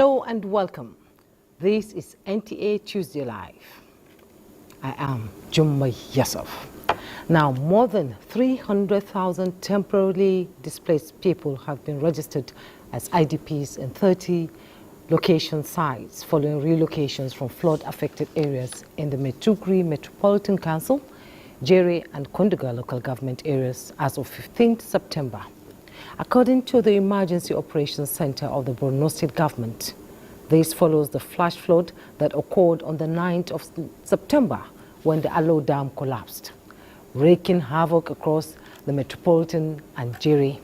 Hello and welcome. This is NTA Tuesday Live. I am Jummai Yasuf. Now, more than 300,000 temporarily displaced people have been registered as IDPs in 30 location sites following relocations from flood-affected areas in the Maiduguri Metropolitan Council, Jere and Konduga local government areas as of 15th September. According to the Emergency Operations Center of the Borno State Government, this follows the flash flood that occurred on the 9th of September when the Alo Dam collapsed, wreaking havoc across the Metropolitan and Jere.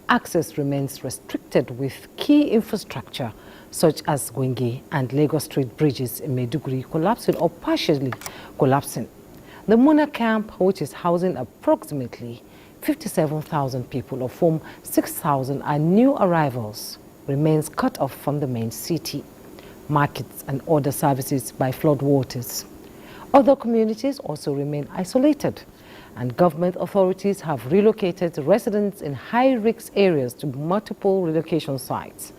Access remains restricted with key infrastructure such as Gwengi and Lagos Street bridges in Maiduguri collapsing or partially collapsing. The Muna camp, which is housing approximately 57,000 people, of whom 6,000 are new arrivals, remains cut off from the main city, markets and other services by floodwaters. Other communities also remain isolated, and government authorities have relocated residents in high-risk areas to multiple relocation sites.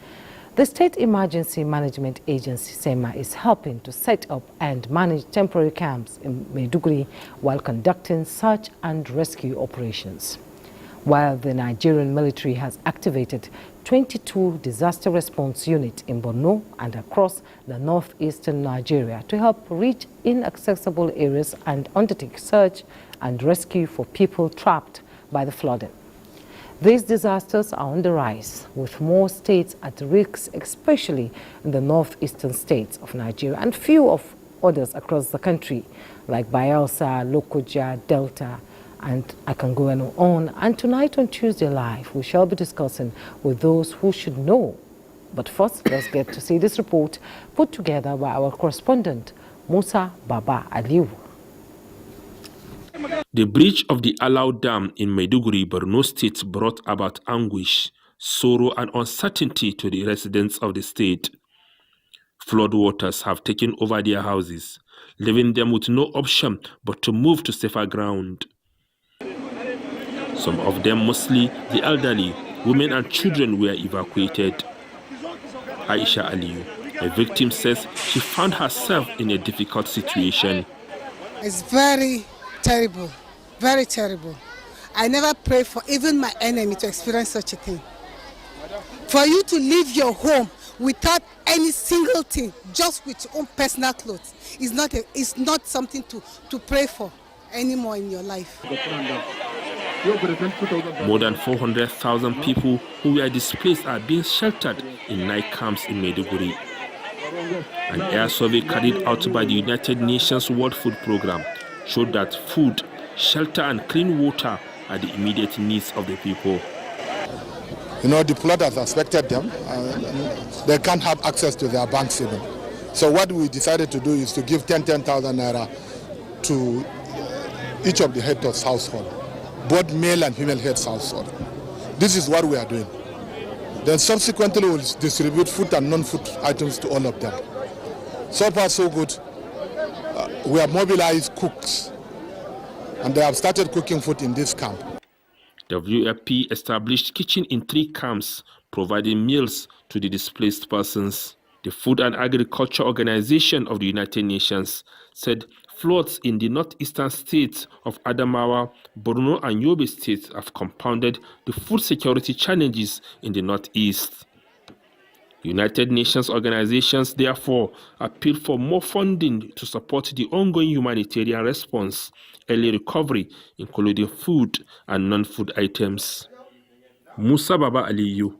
The State Emergency Management Agency, SEMA, is helping to set up and manage temporary camps in Maiduguri while conducting search and rescue operations. While the Nigerian military has activated 22 disaster response units in Borno and across the northeastern Nigeria to help reach inaccessible areas and undertake search and rescue for people trapped by the flooding. These disasters are on the rise, with more states at risk, especially in the northeastern states of Nigeria and few of others across the country, like Bayelsa, Lokoja, Delta, and I can go on. And tonight on Tuesday Live, we shall be discussing with those who should know. But first, let's get to see this report put together by our correspondent, Musa Baba Aliu. The breach of the Alau Dam in Maiduguri, Borno State brought about anguish, sorrow and uncertainty to the residents of the state. Floodwaters have taken over their houses, leaving them with no option but to move to safer ground. Some of them, mostly the elderly, women and children, were evacuated. Aisha Aliyu, a victim, says she found herself in a difficult situation. It's very terrible, very terrible. I never pray for even my enemy to experience such a thing. For you to leave your home without any single thing, just with your own personal clothes, is not something to pray for anymore in your life. More than 400,000 people who were displaced are being sheltered in night camps in Maiduguri. An air survey carried out by the United Nations World Food Programme showed that food, shelter and clean water are the immediate needs of the people. You know, the flood has affected them. They can't have access to their banks even. So what we decided to do is to give 10,000 naira to each of the heads of household, both male and female heads household. This is what we are doing. Then subsequently we'll distribute food and non-food items to all of them. So far so good. We have mobilized cooks and they have started cooking food in this camp. The WFP established kitchen in 3 camps, providing meals to the displaced persons. The Food and Agriculture Organization of the United Nations said floods in the northeastern states of Adamawa, Borno and Yobe states have compounded the food security challenges in the northeast. United Nations organizations therefore appeal for more funding to support the ongoing humanitarian response, early recovery, including food and non-food items. Musa Baba Aliyu.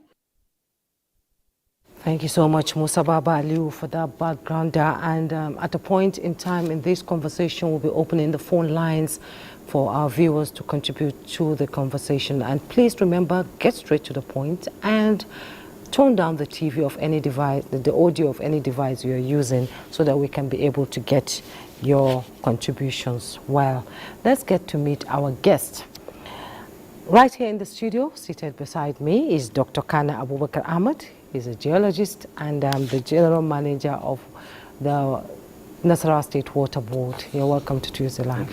Thank you so much, Musa Baba Aliu, for that background. And at a point in time in this conversation, we'll be opening the phone lines for our viewers to contribute to the conversation. And please remember, get straight to the point and tone down the TV of any device, the audio of any device you're using, so that we can be able to get your contributions. Well, let's get to meet our guest. Right here in the studio, seated beside me, is Dr. Kana Abubakar Ahmed. He's a geologist and the general manager of the Nasarawa State Water Board. You're welcome to Tuesday Live.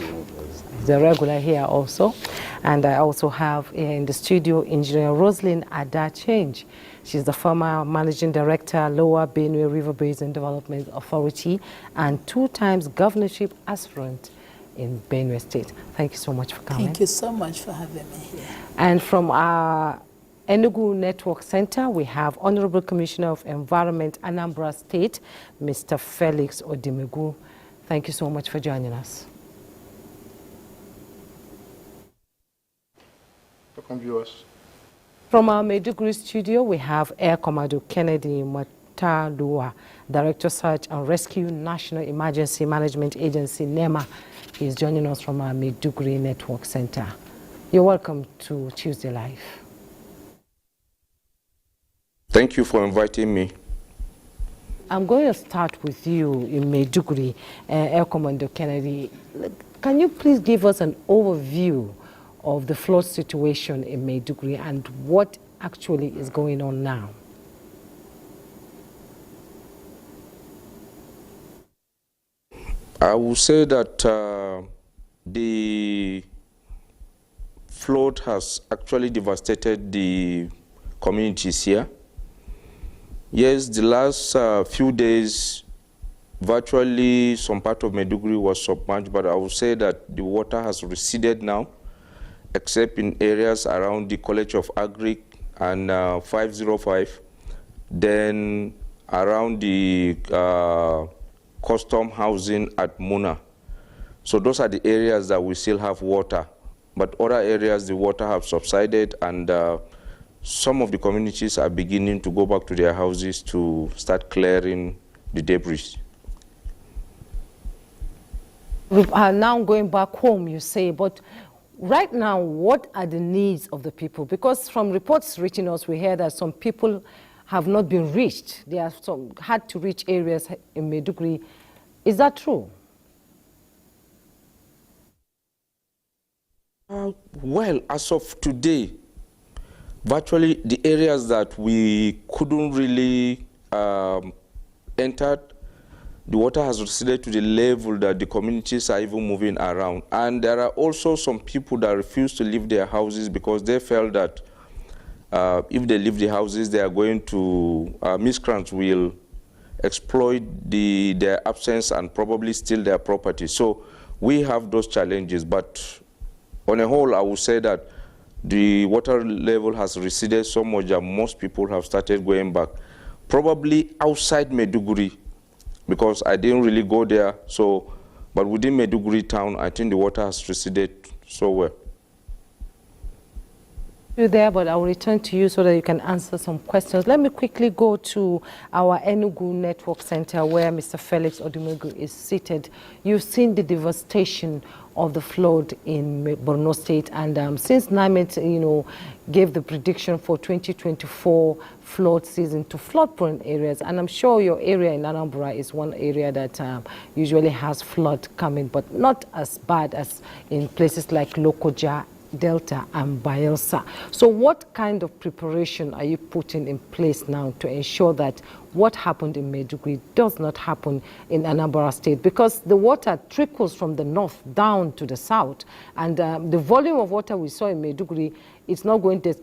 He's a regular here also. And I also have in the studio Engineer Roslyn Ada-Change. She's the former Managing Director, Lower Benue River Basin Development Authority, and 2 times governorship aspirant in Benue State. Thank you so much for coming. Thank you so much for having me here. And from our Enugu Network Center, we have Honorable Commissioner of Environment, Anambra State, Mr. Felix Odimegu. Thank you so much for joining us. Welcome, viewers. From our Maiduguri studio, we have Air Commodore Kennedy Matalua, Director Search and Rescue, National Emergency Management Agency, NEMA. He is joining us from our Maiduguri Network Center. You're welcome to Tuesday Live. Thank you for inviting me. I'm going to start with you in Maiduguri, Air Commodore Kennedy. Can you please give us an overview of the flood situation in Maiduguri and what actually is going on now? I will say that the flood has actually devastated the communities here. Yes, the last few days, virtually some part of Maiduguri was submerged, but I will say that the water has receded now, except in areas around the College of Agric and 505, then around the custom housing at Muna. So those are the areas that we still have water, but other areas the water have subsided, and some of the communities are beginning to go back to their houses to start clearing the debris. We are now going back home, you say, but right now, what are the needs of the people? Because from reports reaching us, we hear that some people have not been reached. They have had to reach areas in Maiduguri. Is that true? Well, as of today, virtually the areas that we couldn't really enter, the water has receded to the level that the communities are even moving around. And there are also some people that refuse to leave their houses because they felt that if they leave the houses, they are going to, miscreants will exploit their absence and probably steal their property. So we have those challenges, but on a whole, I would say that the water level has receded so much that most people have started going back, probably outside Maiduguri, because I didn't really go there. So, but within Maiduguri town, I think the water has receded so well. You there, but I will return to you so that you can answer some questions. Let me quickly go to our Enugu Network Center where Mr. Felix Odimegu is seated. You've seen the devastation of the flood in Borno State, and since NIMET, gave the prediction for 2024 flood season to flood-prone areas, and I'm sure your area in Anambra is one area that usually has flood coming, but not as bad as in places like Lokoja, Delta and Bayelsa. So what kind of preparation are you putting in place now to ensure that what happened in Maiduguri does not happen in Anambra State? Because the water trickles from the north down to the south, and the volume of water we saw in Maiduguri, it's not going to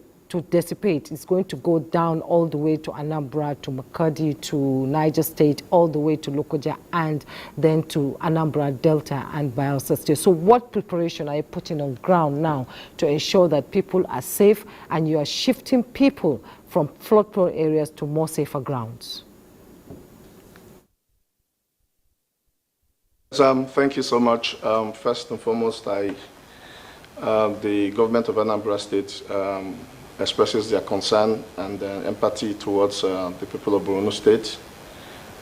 dissipate. It's going to go down all the way to Anambra, to Makadi, to Niger State, all the way to Lokoja, and then to Anambra, Delta, and Bayelsa State. So what preparation are you putting on ground now to ensure that people are safe and you are shifting people from flood-prone areas to more safer grounds? Thank you so much. First and foremost, the government of Anambra State expresses their concern and empathy towards the people of Borno State,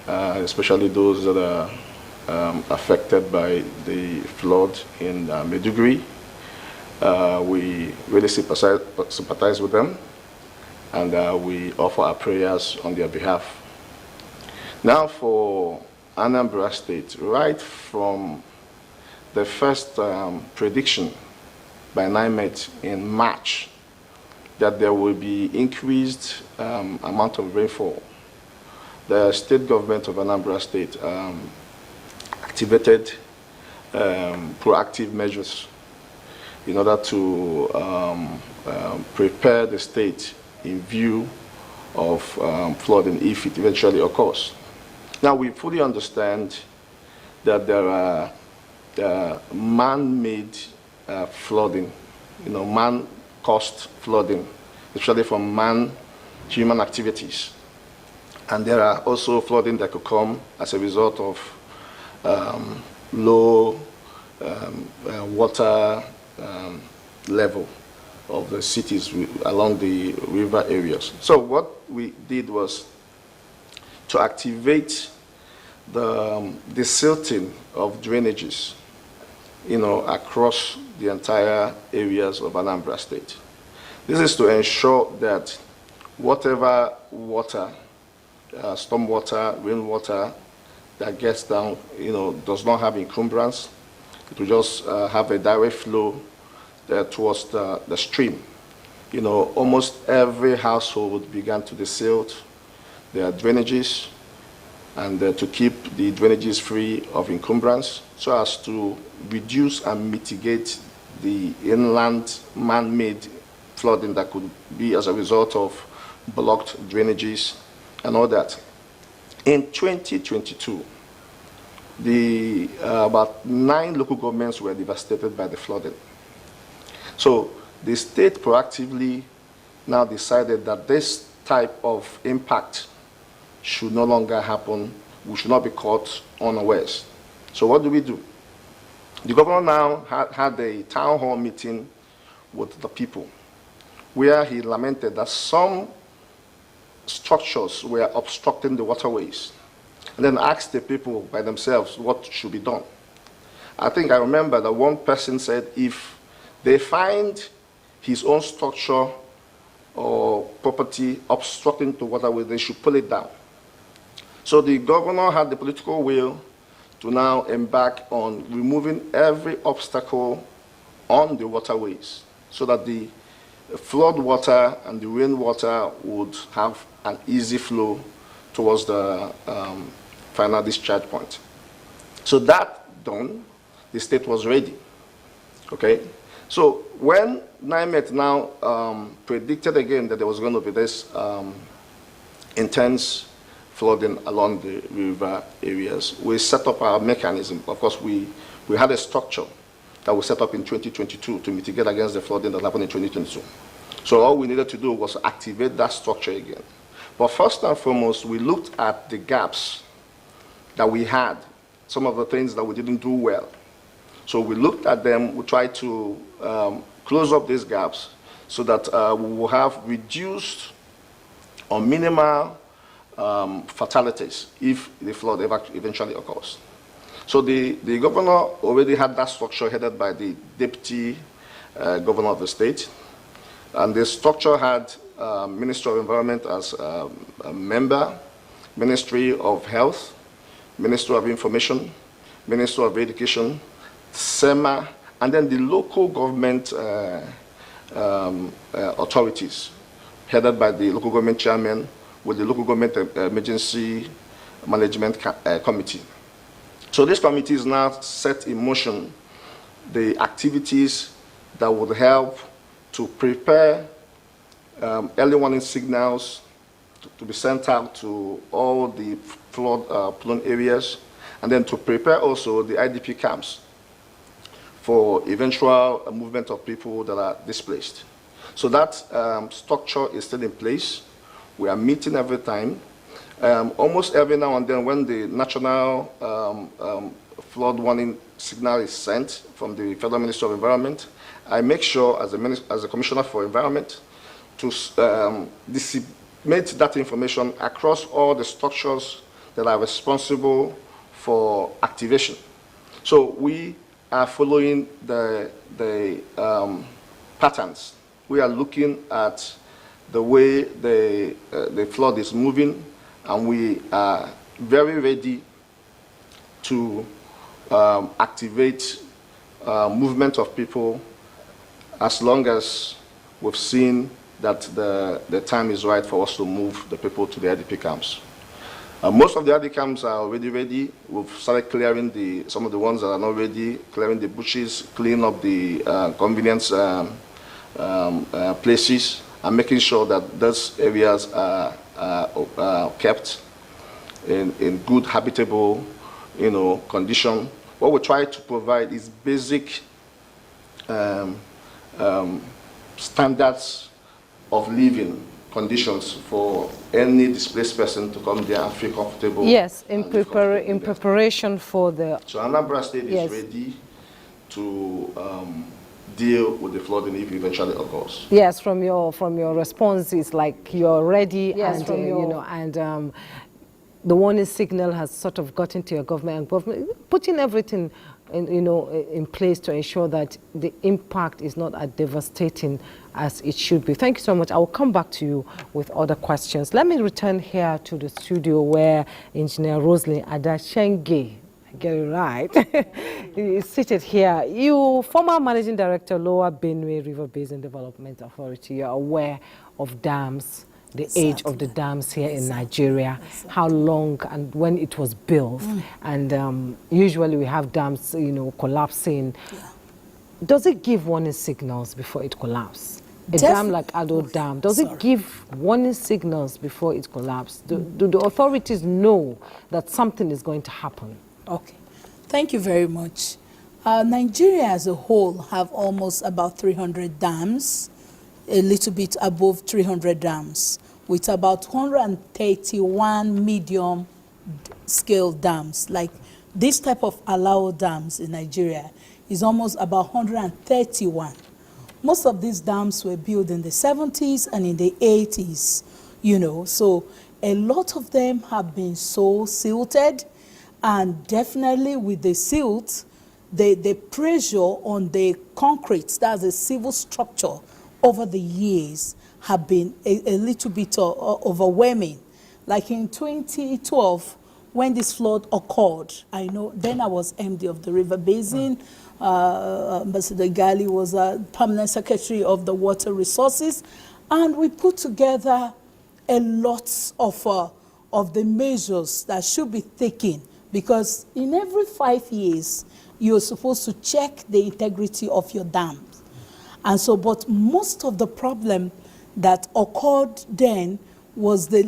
especially those that are affected by the flood in Maiduguri. We really sympathize with them, and we offer our prayers on their behalf. Now for Anambra State, right from the first prediction by NIMET in March that there will be increased amount of rainfall, the state government of Anambra State activated proactive measures in order to prepare the state in view of flooding if it eventually occurs. Now, we fully understand that there are man-made flooding, man-caused flooding, especially from human activities. And there are also flooding that could come as a result of low water level of the cities along the river areas. So what we did was to activate the silting of drainages, across the entire areas of Anambra State. This is to ensure that whatever water, stormwater, rainwater that gets down, does not have encumbrance. It will just have a direct flow towards the stream. Almost every household began to desilt their drainages and to keep the drainages free of encumbrance so as to reduce and mitigate the inland man-made flooding that could be as a result of blocked drainages and all that. In 2022, about 9 local governments were devastated by the flooding. So the state proactively now decided that this type of impact should no longer happen. We should not be caught unawares. So what do? The governor now had a town hall meeting with the people where he lamented that some structures were obstructing the waterways, and then asked the people by themselves what should be done. I think I remember that one person said if they find his own structure or property obstructing the waterway, they should pull it down. So the governor had the political will to now embark on removing every obstacle on the waterways so that the flood water and the rainwater would have an easy flow towards the final discharge point. So that done, the state was ready. Okay? So when NIMET now predicted again that there was going to be this intense flooding along the river areas, we set up our mechanism. Of course, we had a structure that we set up in 2022 to mitigate against the flooding that happened in 2022. So all we needed to do was activate that structure again. But first and foremost, we looked at the gaps that we had, some of the things that we didn't do well. So we looked at them, we tried to close up these gaps so that we will have reduced or minimal fatalities if the flood eventually occurs. So the governor already had that structure headed by the deputy governor of the state. And the structure had Ministry of Environment as a member, Ministry of Health, Ministry of Information, Ministry of Education, SEMA, and then the local government authorities, headed by the local government chairman with the local government emergency management committee. So these committees now set in motion the activities that would help to prepare early warning signals to be sent out to all the flood-prone areas, and then to prepare also the IDP camps for eventual movement of people that are displaced. So that structure is still in place. We are meeting every time. Almost every now and then when the national flood warning signal is sent from the Federal Ministry of Environment, I make sure as a Commissioner for Environment to disseminate that information across all the structures that are responsible for activation. So we are following the patterns. We are looking at the way the flood is moving, and we are very ready to activate movement of people as long as we've seen that the time is right for us to move the people to the IDP camps. Most of the RD camps are already ready. We've started clearing some of the ones that are not ready, clearing the bushes, cleaning up the convenience places, and making sure that those areas are kept in good habitable, condition. What we try to provide is basic standards of living conditions for any displaced person to come there and feel comfortable. Yes, in preparation for the... So Anambra State is ready to deal with the flooding if it eventually occurs. Yes, from your response, it's like you're ready, and the warning signal has sort of gotten to your government, and government putting everything in place to ensure that the impact is not as devastating as it should be. Thank you so much. I will come back to you with other questions. Let me return here to the studio where Engineer Roslyn Adashenge, I get it right, is seated here. You, former Managing Director, Lower Benue River Basin Development Authority, you're aware of dams, the age of the dams here in Nigeria, how long and when it was built, and usually we have dams, collapsing. Does it give warning signals before it collapses? A dam like Ado Dam, does it give warning signals before it collapses? Do the authorities know that something is going to happen? Okay, thank you very much. Nigeria as a whole have almost about 300 dams, a little bit above 300 dams, with about 131 medium-scale dams. Like this type of allowed dams in Nigeria is almost about 131. Most of these dams were built in the 70s and in the 80s, so a lot of them have been so silted, and definitely with the silt, the pressure on the concrete, that's a civil structure, over the years have been a little bit overwhelming. Like in 2012, when this flood occurred, then I was MD of the River Basin. Ambassador Gali was a permanent secretary of the Water Resources, and we put together a lot of the measures that should be taken, because in every 5 years, you're supposed to check the integrity of your dams. And so, but most of the problem that occurred then was the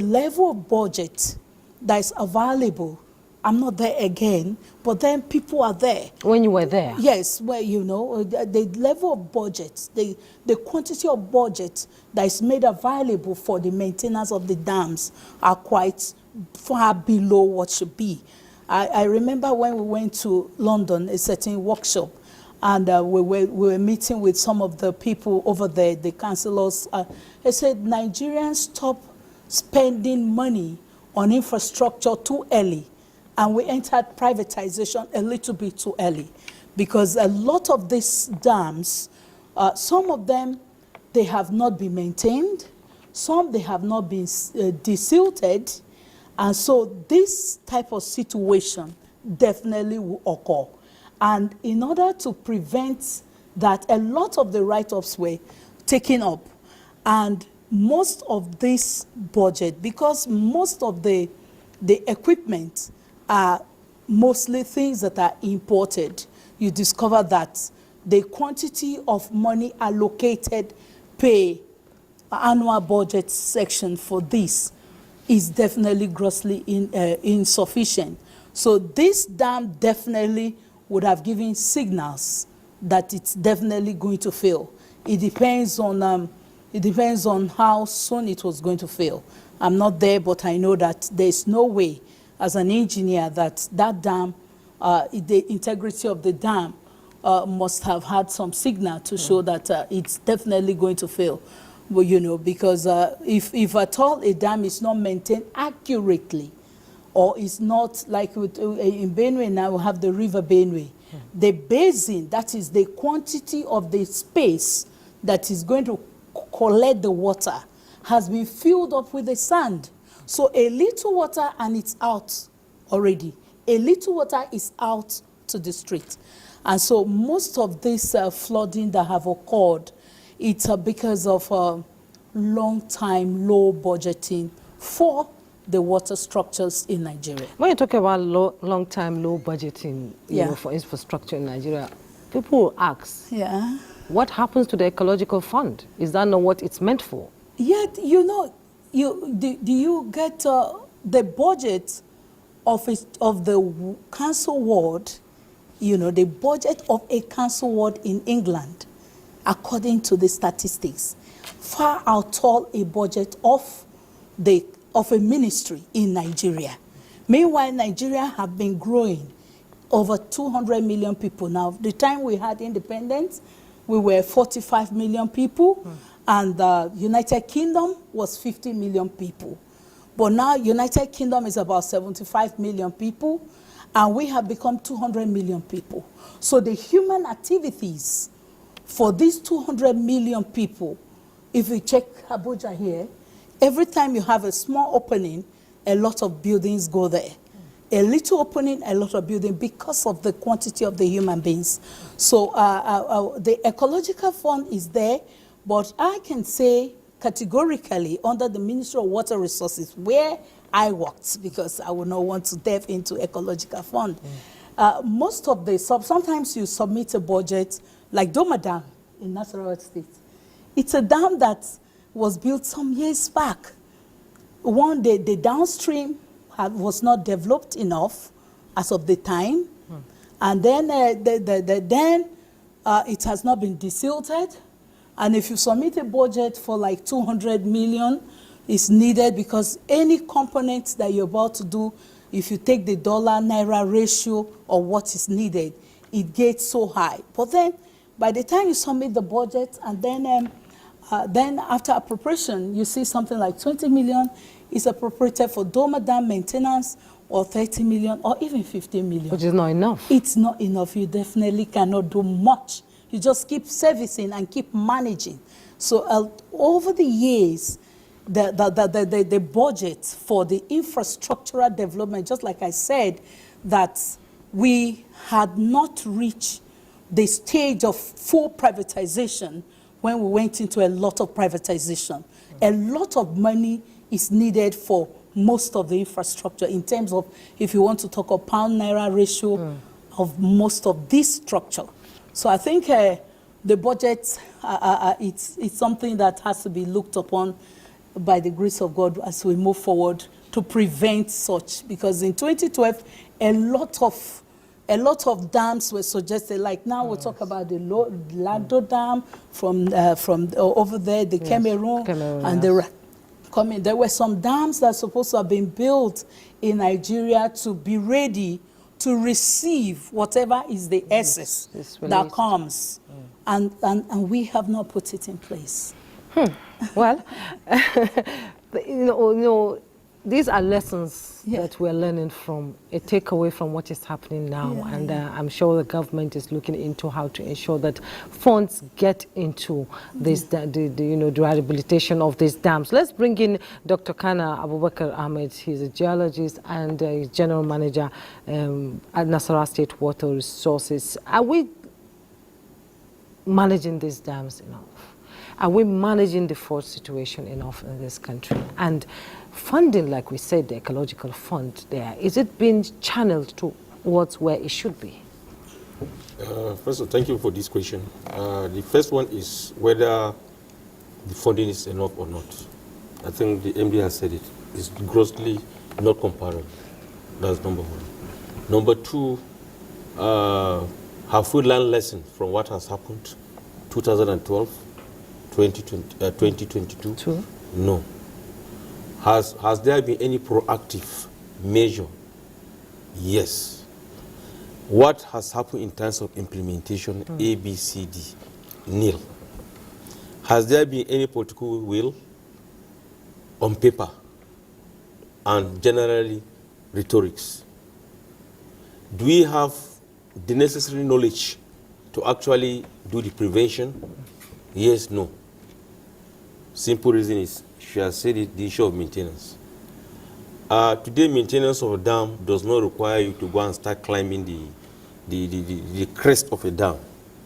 level of budget that is available. I'm not there again, but then people are there. When you were there? Yes, well, the level of budget, the quantity of budget that is made available for the maintenance of the dams are quite far below what should be. I remember when we went to London, a certain workshop, and we were meeting with some of the people over there, the councillors. They said, Nigerians stop spending money on infrastructure too early, and we entered privatization a little bit too early, because a lot of these dams, some of them, they have not been maintained, some they have not been desilted, and so this type of situation definitely will occur. And in order to prevent that, a lot of the write-ups were taken up, and most of this budget, because most of the equipment are mostly things that are imported, you discover that the quantity of money allocated per annual budget section for this is definitely grossly insufficient. So this dam definitely would have given signals that it's definitely going to fail. It depends on how soon it was going to fail. I'm not there, but I know that there's no way, as an engineer, that dam, the integrity of the dam must have had some signal to show that it's definitely going to fail. Well, because if at all a dam is not maintained accurately, or it's not like in Benue now we have the River Benue, the basin, that is the quantity of the space that is going to collect the water, has been filled up with the sand. So a little water and it's out already. A little water is out to the street. And so most of this flooding that have occurred, it's because of long time low budgeting for the water structures in Nigeria. When you talk about long-time, low budgeting, you know, for infrastructure in Nigeria, people will ask, what happens to the ecological fund? Is that not what it's meant for? Yet, you know, do you get the budget of the council ward, you know, the budget of a council ward in England, according to the statistics, far outall a budget of a ministry in Nigeria. Meanwhile, Nigeria have been growing over 200 million people. Now, the time we had independence, we were 45 million people, and the United Kingdom was 50 million people. But now, United Kingdom is about 75 million people, and we have become 200 million people. So the human activities for these 200 million people, if you check Abuja here, every time you have a small opening, a lot of buildings go there. A little opening, a lot of building, because of the quantity of the human beings. So the ecological fund is there, but I can say categorically under the Ministry of Water Resources, where I worked, because I would not want to delve into ecological fund. Most of the, sometimes you submit a budget, like Doma Dam in Nasarawa State. It's a dam that was built some years back. One, the downstream was not developed enough as of the time, and then it has not been desilted. And if you submit a budget for like 200 million, it's needed, because any component that you're about to do, if you take the dollar-naira ratio of what is needed, it gets so high. But then, by the time you submit the budget, and then after appropriation, you see something like 20 million is appropriated for Doma Dam maintenance, or 30 million, or even 50 million. Which is not enough. It's not enough. You definitely cannot do much. You just keep servicing and keep managing. So over the years, the budget for the infrastructural development, just like I said, that we had not reached the stage of full privatization when we went into a lot of privatization. A lot of money is needed for most of the infrastructure in terms of, if you want to talk of pound-naira ratio of most of this structure. So I think the budget, it's something that has to be looked upon by the grace of God as we move forward to prevent such. Because in 2012, a lot of dams were suggested. Like now, we'll talk about the Lado Dam from over there, the Cameroon, and there were some dams that are supposed to have been built in Nigeria to be ready to receive whatever is the excess that comes, and we have not put it in place. Well, you know, these are lessons that we're learning from, a takeaway from what is happening now. And I'm sure the government is looking into how to ensure that funds get into this, the rehabilitation of these dams. Let's bring in Dr. Kana Abubakar Ahmed. He's a geologist and a general manager at Nasarawa State Water Resources. Are we managing these dams enough? Are we managing the flood situation enough in this country? And funding, like we said, the ecological fund there, is it being channeled towards where it should be? First of all, thank you for this question. The first one is whether the funding is enough or not. I think the MD has said it. It's grossly not comparable. That's number one. Number two, have we learned lessons from what has happened 2012? 2022? True. No. Has there been any proactive measure? Yes. What has happened in terms of implementation? A, B, C, D? Nil. Has there been any political will on paper and generally rhetorics? Do we have the necessary knowledge to actually do the prevention? Yes, no. Simple reason is, she has said it, the issue of maintenance. Today, maintenance of a dam does not require you to go and start climbing the crest of a dam.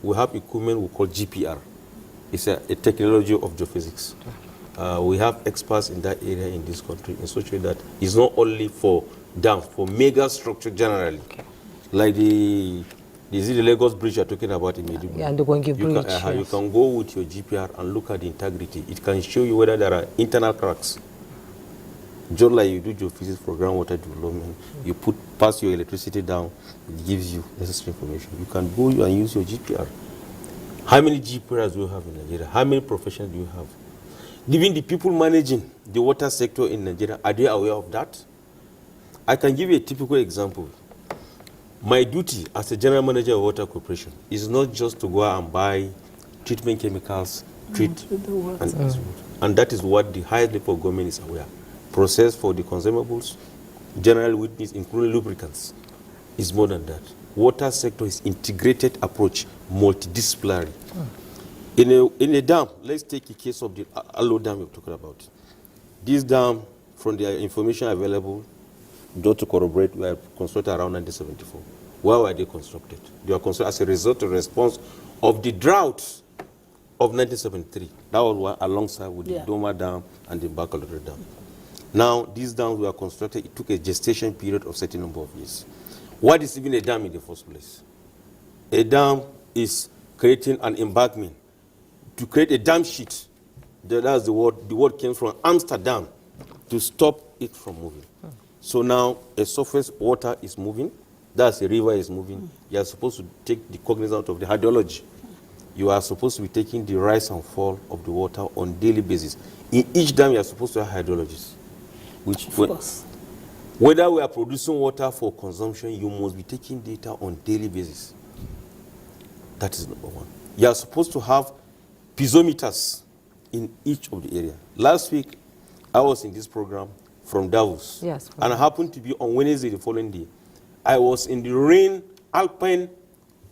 We have equipment we call GPR. It's a technology of geophysics. We have experts in that area in this country in such a way that it's not only for dams, for mega structure generally. Okay. Like the Lagos Bridge you're talking about in Maiduguri. Yeah, and the Gwangi Bridge, yes. You can go with your GPR and look at the integrity. It can show you whether there are internal cracks. Just like you do geophysics for groundwater development, you pass your electricity down, it gives you necessary information. You can go and use your GPR. How many GPRs do you have in Nigeria? How many professionals do you have? Even the people managing the water sector in Nigeria, are they aware of that? I can give you a typical example. My duty as a general manager of water corporation is not just to go out and buy treatment chemicals, and that is what the highest level of government is aware. Process for the consumables, general witness, including lubricants, is more than that. Water sector is integrated approach, multidisciplinary. In a dam, let's take the case of the Alo Dam we're talking about. This dam, from the information available, just to corroborate, were constructed around 1974. Why were they constructed? They were constructed as a result of response of the drought of 1973. That was alongside with the Doma Dam and the Baccalaureate Dam. Now, these dams were constructed, it took a gestation period of a certain number of years. What is even a dam in the first place? A dam is creating an embankment. To create a dam sheet, that's the word. The word came from Amsterdam, to stop it from moving. So now a surface water is moving, that's a river is moving. You are supposed to take the cognizance of the hydrology. You are supposed to be taking the rise and fall of the water on daily basis. In each dam, you are supposed to have hydrologists. Whether we are producing water for consumption, you must be taking data on daily basis. That is number one. You are supposed to have piezometers in each of the area. Last week, I was in this program from Davos. Yes. And I happened to be on Wednesday the following day. I was in the rain alpine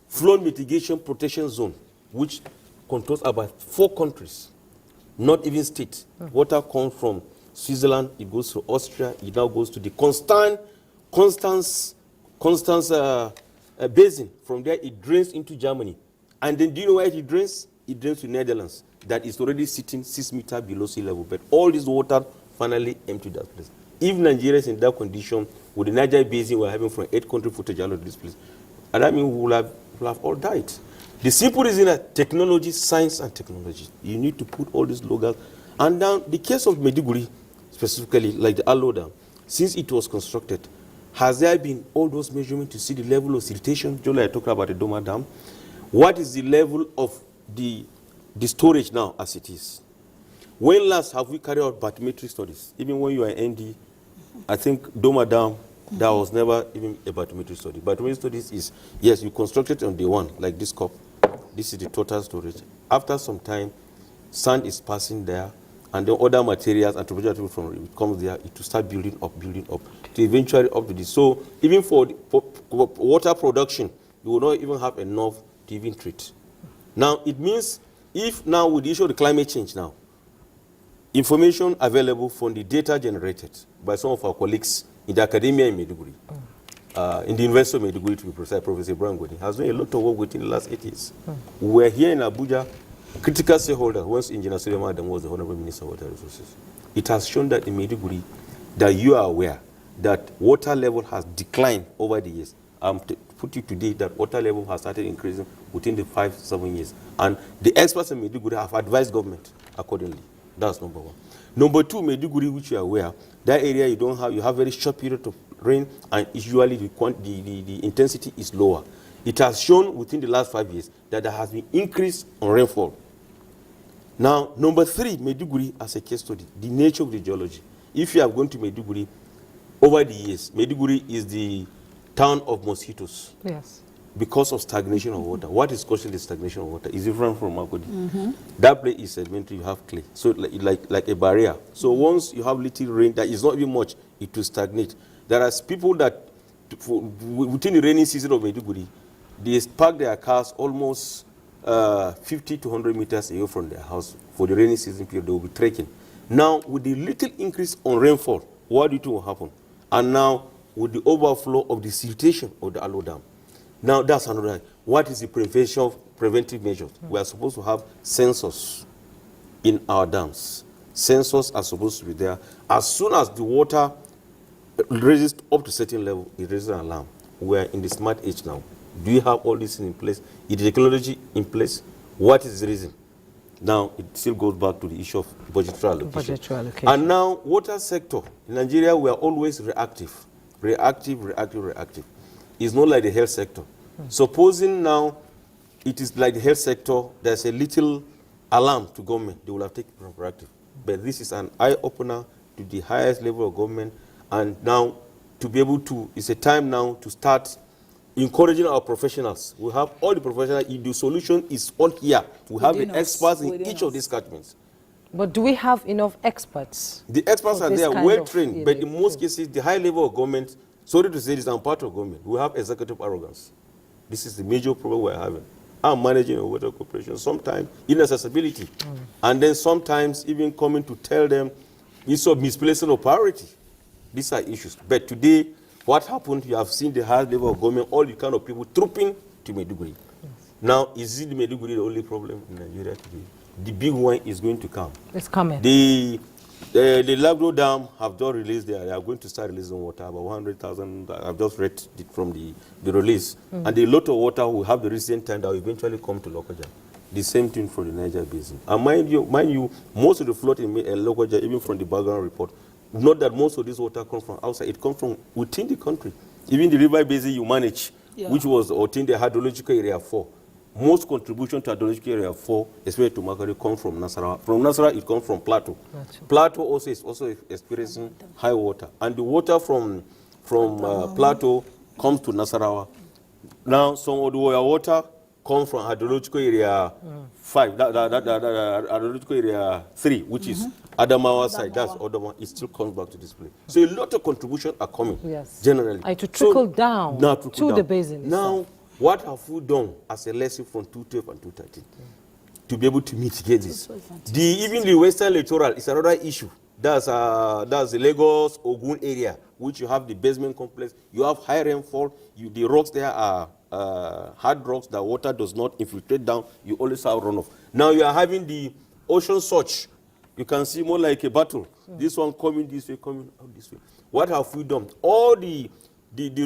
flood mitigation protection zone, which controls about 4 countries, not even states. Water comes from Switzerland, it goes to Austria, it now goes to the Constance basin. From there, it drains into Germany. And then do you know where it drains? It drains to Netherlands. That is already sitting 6 meters below sea level. But all this water finally emptied that place. If Nigeria is in that condition, with the Niger basin we're having from 8 country footage out of this place, and that means we will have all died. The simple reason that technology, science and technology, you need to put all these logos. And now the case of Maiduguri, specifically like the Alo Dam, since it was constructed, has there been all those measurements to see the level of siltation? Just like I talked about the Doma Dam. What is the level of the storage now as it is? When last have we carried out bathymetry studies? Even when you are ND, I think Doma Dam, there was never even a bathymetry study. Bathymetry studies is, yes, you construct it on day one, like this cup. This is the total storage. After some time, sand is passing there, and then other materials and topography from it comes there, it will start building up, to eventually up to this. So even for water production, you will not even have enough to even treat. Now, it means if now with the issue of the climate change now, information available from the data generated by some of our colleagues in the academia in Maiduguri, in the University of Maiduguri, to be precise, Professor Ibrahim Godi, has done a lot of work within the last 8 years. We were here in Abuja, critical stakeholder, once Engineer Suleiman Adam was the Honorable Minister of Water Resources. It has shown that in Maiduguri, that you are aware that water level has declined over the years. To put you today that water level has started increasing within the 5-7 years. And the experts in Maiduguri have advised government accordingly. That's number one. Number two, Maiduguri, which you are aware, that area you have very short period of rain, and usually the intensity is lower. It has shown within the last 5 years that there has been increase on rainfall. Now, number three, Maiduguri as a case study, the nature of the geology. If you are going to Maiduguri, over the years, Maiduguri is the town of mosquitoes. Yes. Because of stagnation of water. What is causing the stagnation of water is different from Makodi. That place is sedimentary, you have clay. So like a barrier. So once you have little rain, that is not even much, it will stagnate. There are people that, within the rainy season of Maiduguri, they park their cars almost 50 to 100 meters away from their house. For the rainy season period, they will be trekking. Now, with the little increase on rainfall, what do you think will happen? And now, with the overflow of the siltation of the Alo Dam. Now, that's another. What is the preventive measures? We are supposed to have sensors in our dams. Sensors are supposed to be there. As soon as the water raises up to a certain level, it raises an alarm. We are in the smart age now. Do you have all this in place? Is the technology in place? What is the reason? Now, it still goes back to the issue of budgetary allocation. Budgetary allocation. And now, water sector. In Nigeria, we are always reactive. Reactive, reactive, reactive. It's not like the health sector. Supposing now it is like the health sector, there's a little alarm to government, they will have taken proactive. But this is an eye-opener to the highest level of government. And now, to be able to, it's a time now to start encouraging our professionals. We have all the professionals. The solution is all here. We have the experts in each of these catchments. But do we have enough experts? The experts are there, well trained, but in most cases, cases, the high level of government, sorry to say this, I'm part of government, we have executive arrogance. This is the major problem we're having. I'm managing a water corporation, sometimes inaccessibility, and then sometimes even coming to tell them it's of misplacing of priority. These are issues. But today, what happened, you have seen the high level of government, all the kind of people trooping to Maiduguri. Yes. Now, is it Maiduguri the only problem in Nigeria today? The big one is going to come. It's coming. The Lagdo Dam have just released they are going to start releasing water, about 100,000. I've just read it from the release. And a lot of water will have the recent time that will eventually come to Lokoja. The same thing for the Niger Basin. And mind you, most of the flood in Lokoja, even from the background report, not that most of this water comes from outside, it comes from within the country. Even the river basin you manage, which was obtained the hydrological area 4. Most contribution to hydrological area 4, especially to Makari, come from Nasarawa. From Nasarawa, it comes from Plateau. Plateau also is experiencing high water. And the water from Plateau comes to Nasarawa. Now, some of the water comes from hydrological area 5, hydrological area 3, which is Adamawa side. That's Adamawa. It still comes back to this place. So a lot of contributions are coming, generally. To trickle down to the basin. Now, what have we done as a lesson from 2012 and 2013 to be able to mitigate this? Even the western littoral is another issue. That's the Lagos, Ogun area, which you have the basement complex. You have high rainfall. The rocks there are hard rocks that water does not infiltrate down. You always have runoff. Now you are having the ocean surge. You can see more like a battle. This one coming this way, coming out this way. What have we done? All the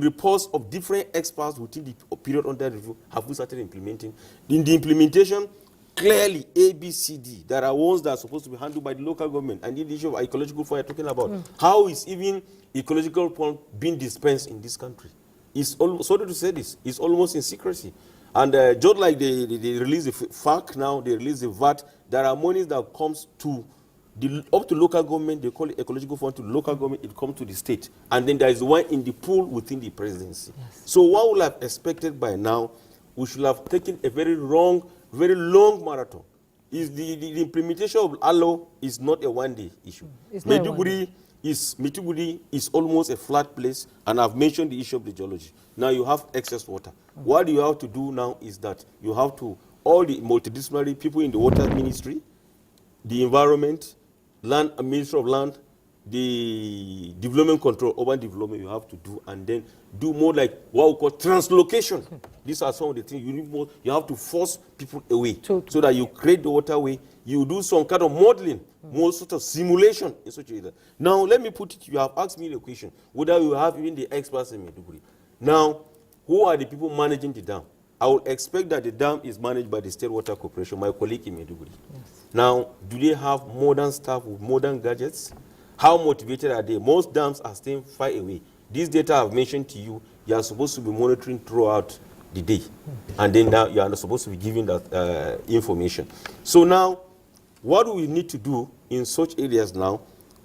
reports of different experts within the period under review have we started implementing. In the implementation, clearly A, B, C, D, there are ones that are supposed to be handled by the local government. And the issue of ecological fire talking about. How is even ecological fund being dispensed in this country? It's sorry to say this, it's almost in secrecy. And just like they release the FAC now, they release the VAT, there are monies that comes to up to local government, they call it ecological fund to local government, it comes to the state. And then there is one in the pool within the presidency. So what we have expected by now, we should have taken a very long marathon. Is the implementation of ALO is not a one-day issue. Maiduguri is almost a flat place, and I've mentioned the issue of the geology. Now you have excess water. What you have to do now is that you have to, all the multidisciplinary people in the water ministry, the environment, Ministry of Land, the development control, urban development you have to do, and then do more like what we call translocation. These are some of the things you need more. You have to force people away so that you create the waterway. You do some kind of modeling, more sort of simulation in such a way. Now, let me put it, you have asked me the question, whether you have even the experts in Maiduguri. Now, who are the people managing the dam? I would expect that the dam is managed by the State Water Corporation, my colleague in Maiduguri. Now, do they have modern staff with modern gadgets? How motivated are they? Most dams are staying far away. This data I've mentioned to you, you are supposed to be monitoring throughout the day. And then now you are supposed to be giving that information. So now, what we need to do in such areas now,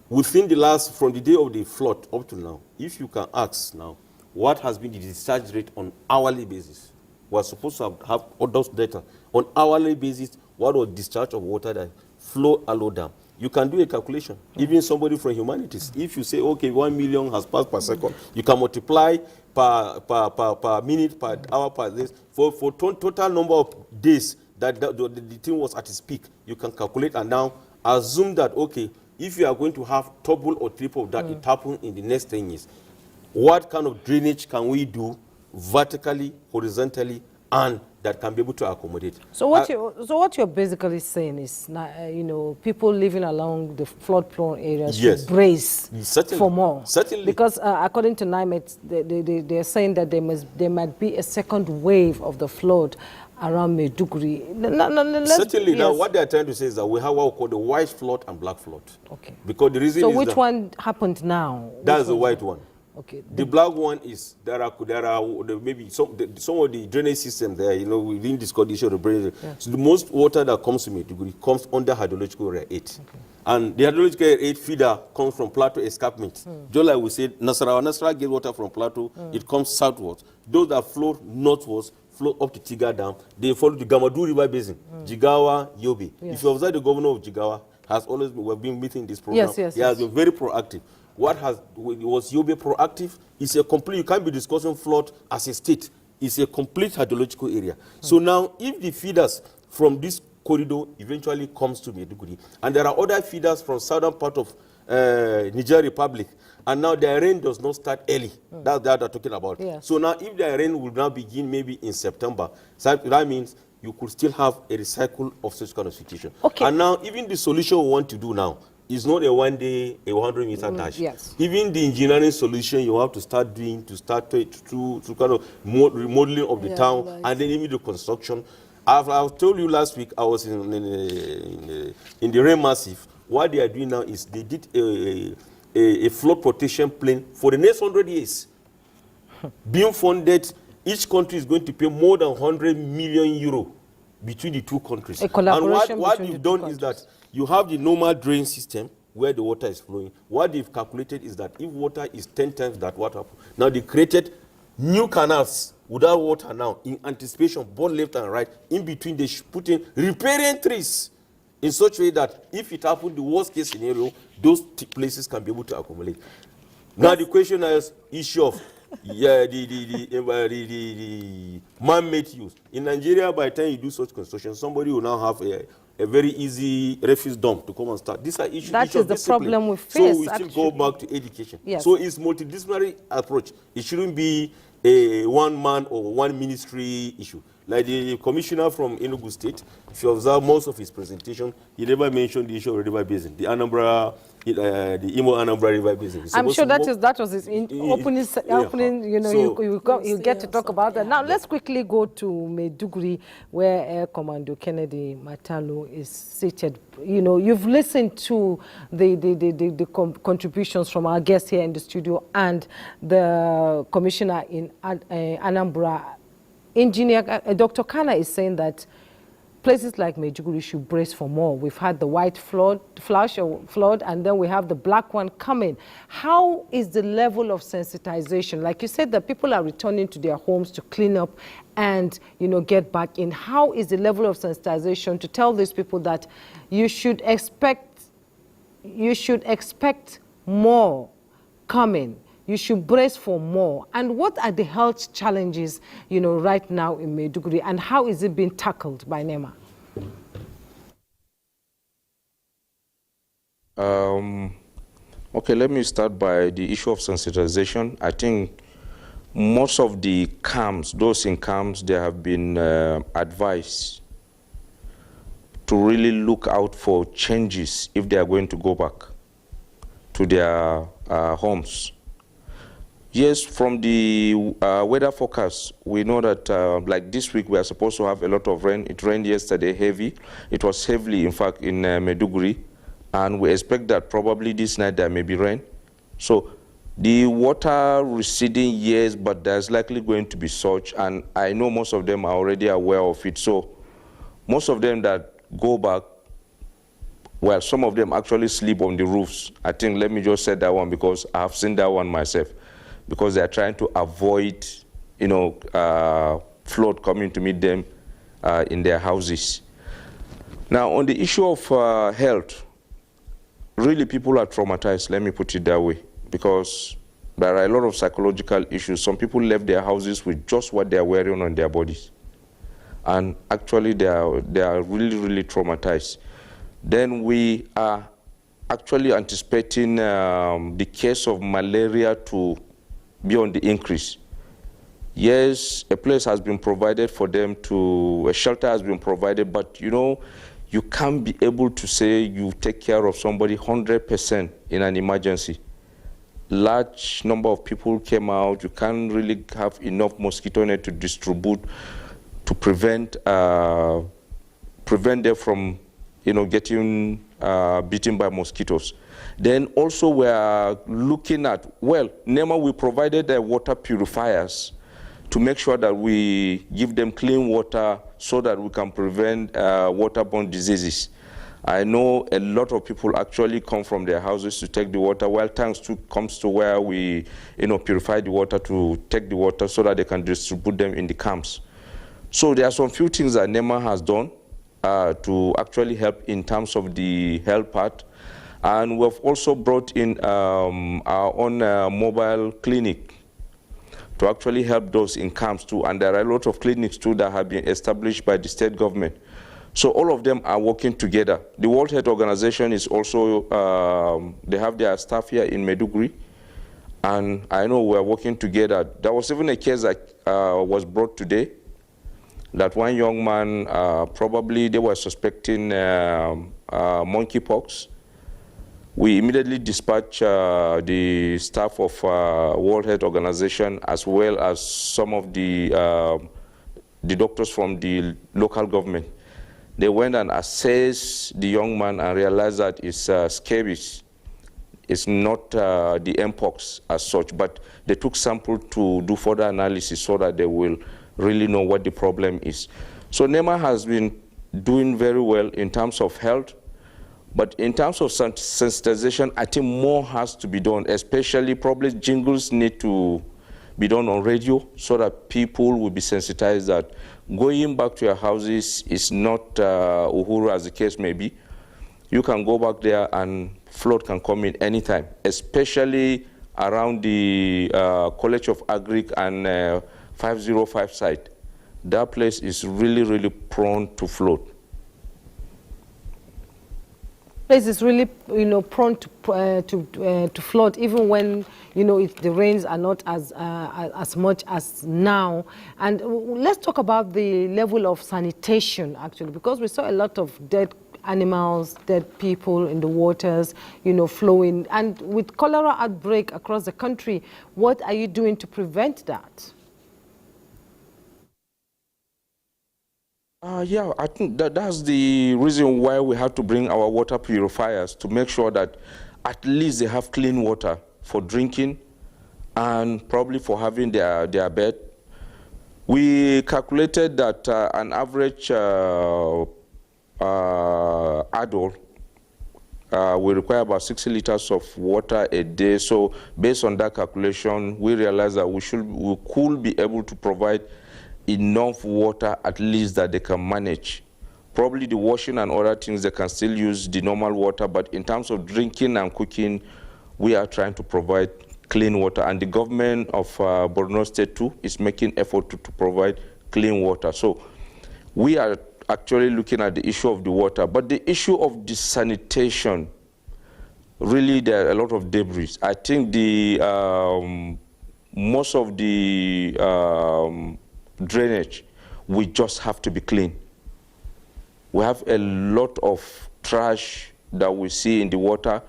within the from the day of the flood up to now, if you can ask now, what has been the discharge rate on hourly basis? We are supposed to have all those data. On hourly basis, what was discharge of water that flow Alo Dam? You can do a calculation. Even somebody from humanities, if you say, okay, 1 million has passed per second, you can multiply per minute, per hour, per this. For total number of days that the thing was at its peak, you can calculate and now assume that, okay, if you are going to have double or triple of that, it happens in the next 10 years. What kind of drainage can we do vertically, horizontally, and that can be able to accommodate. So what you're basically saying is, you know, people living along the flood-prone areas Yes. should brace Certainly. for more. Certainly. Because according to NIMET, they're saying that there might be a second wave of the flood around Maiduguri. Certainly. Yes. Now, what they are trying to say is that we have what we call the white flood and black flood. Okay. Because the reason So is which that one happened now? that's the white one. Okay. The black one is there are maybe some of the drainage system there. You know, we didn't discuss the issue of the drainage. Yeah. So the most water that comes to Maiduguri comes under hydrological area 8, and the hydrological area 8 feeder comes from Plateau escarpment. Just like we said, Nasarawa gets water from Plateau. It comes southwards. Those that flow northwards flow up to Tiga Dam. They follow the Gamadu River Basin, Jigawa, Yobe. Yes. If you observe, the governor of Jigawa has always been, we've been meeting this program. Yes. He has been very proactive. Was Yobe proactive? It's a complete, you can't be discussing flood as a state. It's a complete hydrological area. So now, if the feeders from this corridor eventually comes to Maiduguri, and there are other feeders from southern part of Niger Republic, and now their rain does not start early. That's that they're talking about. Yes. So now, if their rain will now begin maybe in September, so that means you could still have a recycle of such kind of situation. Okay. And now, even the solution we want to do now is not a 1 day, a 100-meter dash. Yes. Even the engineering solution you have to start doing to kind of remodeling of the town, right. and then even the construction. I've told you last week I was in the Rain Massif. What they are doing now is they did a flood protection plan for the next 100 years. Being funded, each country is going to pay more than 100 million euro between the two countries. A collaboration and what between you've the two done is countries. that you have the normal drain system where the water is flowing. What they've calculated is that if water is 10 times that water, now they created new canals without water now in anticipation, both left and right. In between, they should put in riparian trees in such a way that if it happens, the worst case scenario, those places can be able to accumulate. Now the question is issue of the man-made use. In Nigeria, by the time you do such construction, somebody will now have a very easy refuse dump to come and start. These are issues. That is the problem we face, So we still go back to education. Yes. So it's multidisciplinary approach. It shouldn't be a one man or one ministry issue. Like the commissioner from Enugu State, if you observe most of his presentation, he never mentioned the issue of the river basin, the Anambra, the Imo Anambra River Basin. I'm sure that was his opening. You know, So, you get to talk about that. Now let's quickly go to Maiduguri, where Air Commando Kennedy Matalu is seated. You know, you've listened to the contributions from our guests here in the studio and the commissioner in Anambra. Engineer Dr. Kana is saying that places like Maiduguri should brace for more. We've had the white flood, and then we have the black one coming. How is the level of sensitization? Like you said, that people are returning to their homes to clean up and, you know, get back in. How is the level of sensitization to tell these people that you should expect more coming? You should brace for more. And what are the health challenges, you know, right now in Maiduguri, and how is it being tackled by NEMA? Okay, let me start by the issue of sensitization. I think most of the camps, those in camps, they have been advised to really look out for changes if they are going to go back to their homes. Yes, from the weather forecast, we know that like this week we are supposed to have a lot of rain. It rained yesterday heavy. It was heavily, in fact, in Maiduguri. And we expect that probably this night there may be rain. So the water receding, yes, but there's likely going to be such. And I know most of them are already aware of it. So most of them that go back, well, some of them actually sleep on the roofs. I think, let me just say that one because I have seen that one myself. Because they are trying to avoid, you know, flood coming to meet them in their houses. Now, on the issue of health, really people are traumatized, let me put it that way, because there are a lot of psychological issues. Some people left their houses with just what they are wearing on their bodies. And actually, they are really, really traumatized. Then we are actually anticipating the case of malaria to be on the increase. Yes, a place has been provided for them a shelter has been provided, but you know, you can't be able to say you take care of somebody 100% in an emergency. Large number of people came out. You can't really have enough mosquito net to distribute to prevent them from, you know, getting bitten by mosquitoes. Then also we are looking at, well, NEMA, we provided water purifiers to make sure that we give them clean water so that we can prevent waterborne diseases. I know a lot of people actually come from their houses to take the water, while tanks too comes to where we, you know, purify the water to take the water so that they can distribute them in the camps. So there are some few things that NEMA has done to actually help in terms of the health part. And we've also brought in our own mobile clinic to actually help those in camps too. And there are a lot of clinics too that have been established by the state government. So all of them are working together. The World Health Organization is also, they have their staff here in Maiduguri. And I know we're working together. There was even a case that was brought today that one young man, probably they were suspecting monkeypox. We immediately dispatched the staff of World Health Organization as well as some of the doctors from the local government. They went and assessed the young man and realized that it's scabies. It's not the mpox as such, but they took sample to do further analysis so that they will really know what the problem is. So NEMA has been doing very well in terms of health, but in terms of sensitization, I think more has to be done, especially probably jingles need to be done on radio so that people will be sensitized that going back to your houses is not Uhuru as the case may be. You can go back there and flood can come in anytime, especially around the College of Agric and 505 site. That place is really, really prone to flood. Place is really, you know, prone to flood, even when, you know, the rains are not as much as now. And let's talk about the level of sanitation, actually, because we saw a lot of dead animals, dead people in the waters, you know, flowing. And with cholera outbreak across the country, what are you doing to prevent that? Yeah, I think that's the reason why we have to bring our water purifiers to make sure that at least they have clean water for drinking and probably for having their bed. We calculated that an average adult will require about 60 liters of water a day. So based on that calculation, we realized that we could be able to provide enough water at least that they can manage. Probably the washing and other things, they can still use the normal water, but in terms of drinking and cooking, we are trying to provide clean water. And the government of Borno State too is making effort to provide clean water. So we are actually looking at the issue of the water, but the issue of the sanitation, really there are a lot of debris. I think the most of the drainage, we just have to be clean. We have a lot of trash that we see in the water.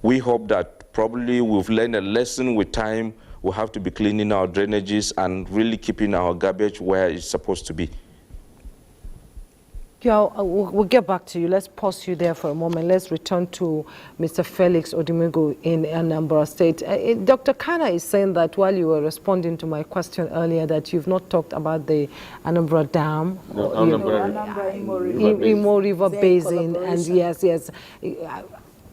We hope that probably we've learned a lesson with time. We have to be cleaning our drainages and really keeping our garbage where it's supposed to be. Yeah, we'll get back to you. Let's pause you there for a moment. Let's return to Mr. Felix Odumegu in Anambra State. Dr. Kana is saying that while you were responding to my question earlier, that you've not talked about the Anambra Dam, No, Imo River Basin, and yes,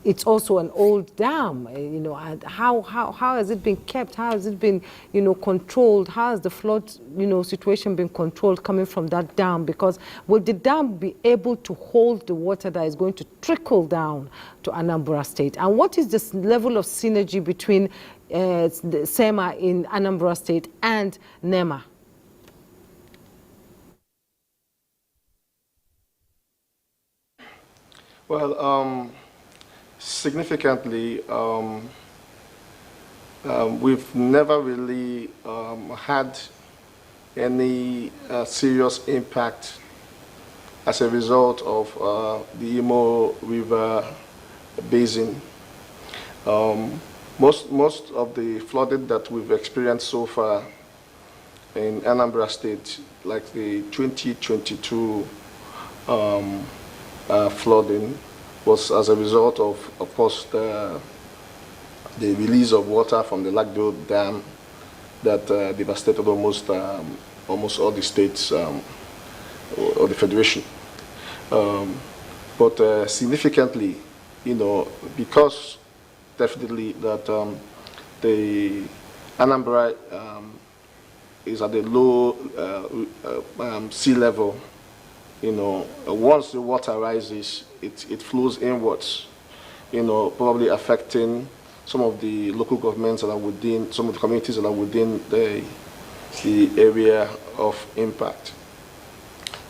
it's also an old dam. You know, and how has it been kept? How has it been, you know, controlled? How has the flood, you know, situation been controlled coming from that dam? Because will the dam be able to hold the water that is going to trickle down to Anambra State? And what is this level of synergy between the SEMA in Anambra State and NEMA? Well, significantly, we've never really had any serious impact as a result of the Imo River basin. Most of the flooding that we've experienced so far in Anambra State, like the 2022 flooding, was as a result of course, the release of water from the Lagdo Dam that devastated almost all the states or the federation. But significantly, because definitely that the Anambra is at a low sea level. Once the water rises, it flows inwards, probably affecting some of the local governments that are within, some of the communities that are within the area of impact.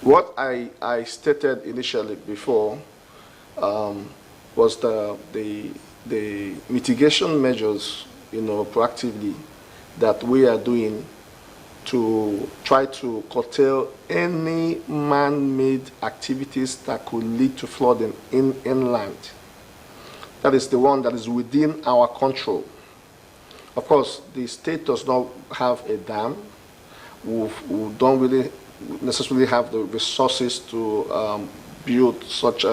What I stated initially before was the mitigation measures, proactively, that we are doing to try to curtail any man-made activities that could lead to flooding inland. That is the one that is within our control. Of course, the state does not have a dam. We don't really necessarily have the resources to build such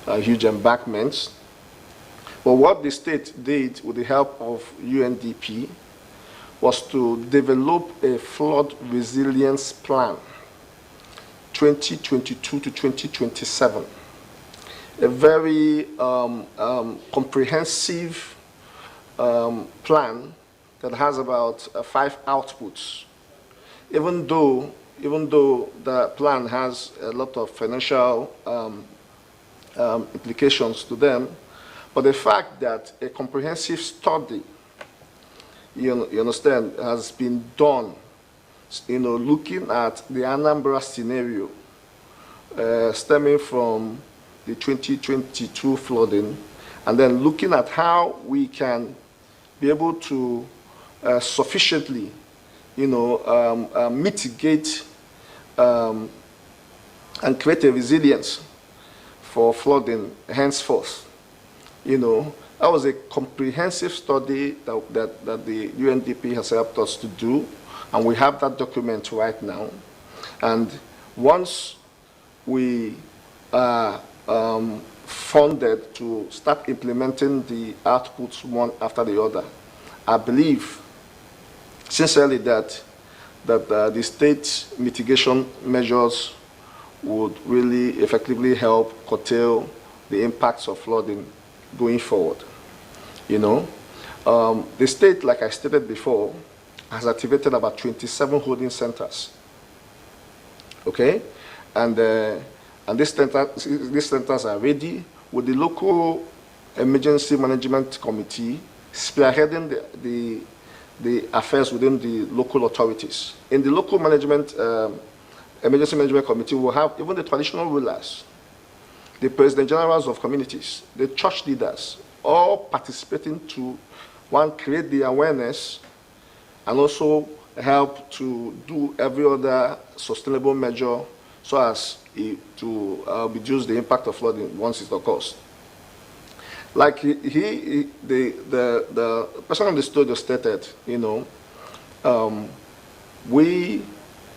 huge embankments. But what the state did with the help of UNDP was to develop a flood resilience plan, 2022 to 2027. A very comprehensive plan that has about 5 outputs. Even though the plan has a lot of financial implications to them, but the fact that a comprehensive study, you understand, has been done, looking at the Anambra scenario stemming from the 2022 flooding, and then looking at how we can be able to sufficiently, mitigate and create a resilience for flooding henceforth. That was a comprehensive study that the UNDP has helped us to do, and we have that document right now. And once we are funded to start implementing the outputs one after the other, I believe sincerely that the state mitigation measures would really effectively help curtail the impacts of flooding going forward. The state, like I stated before, has activated about 27 holding centers. Okay, and these centers are ready, with the local emergency management committee spearheading the affairs within the local authorities. In the local management emergency management committee, we'll have even the traditional rulers, the president generals of communities, the church leaders, all participating to, one, create the awareness, and also help to do every other sustainable measure so as to reduce the impact of flooding once it occurs. Like the person on the studio stated, we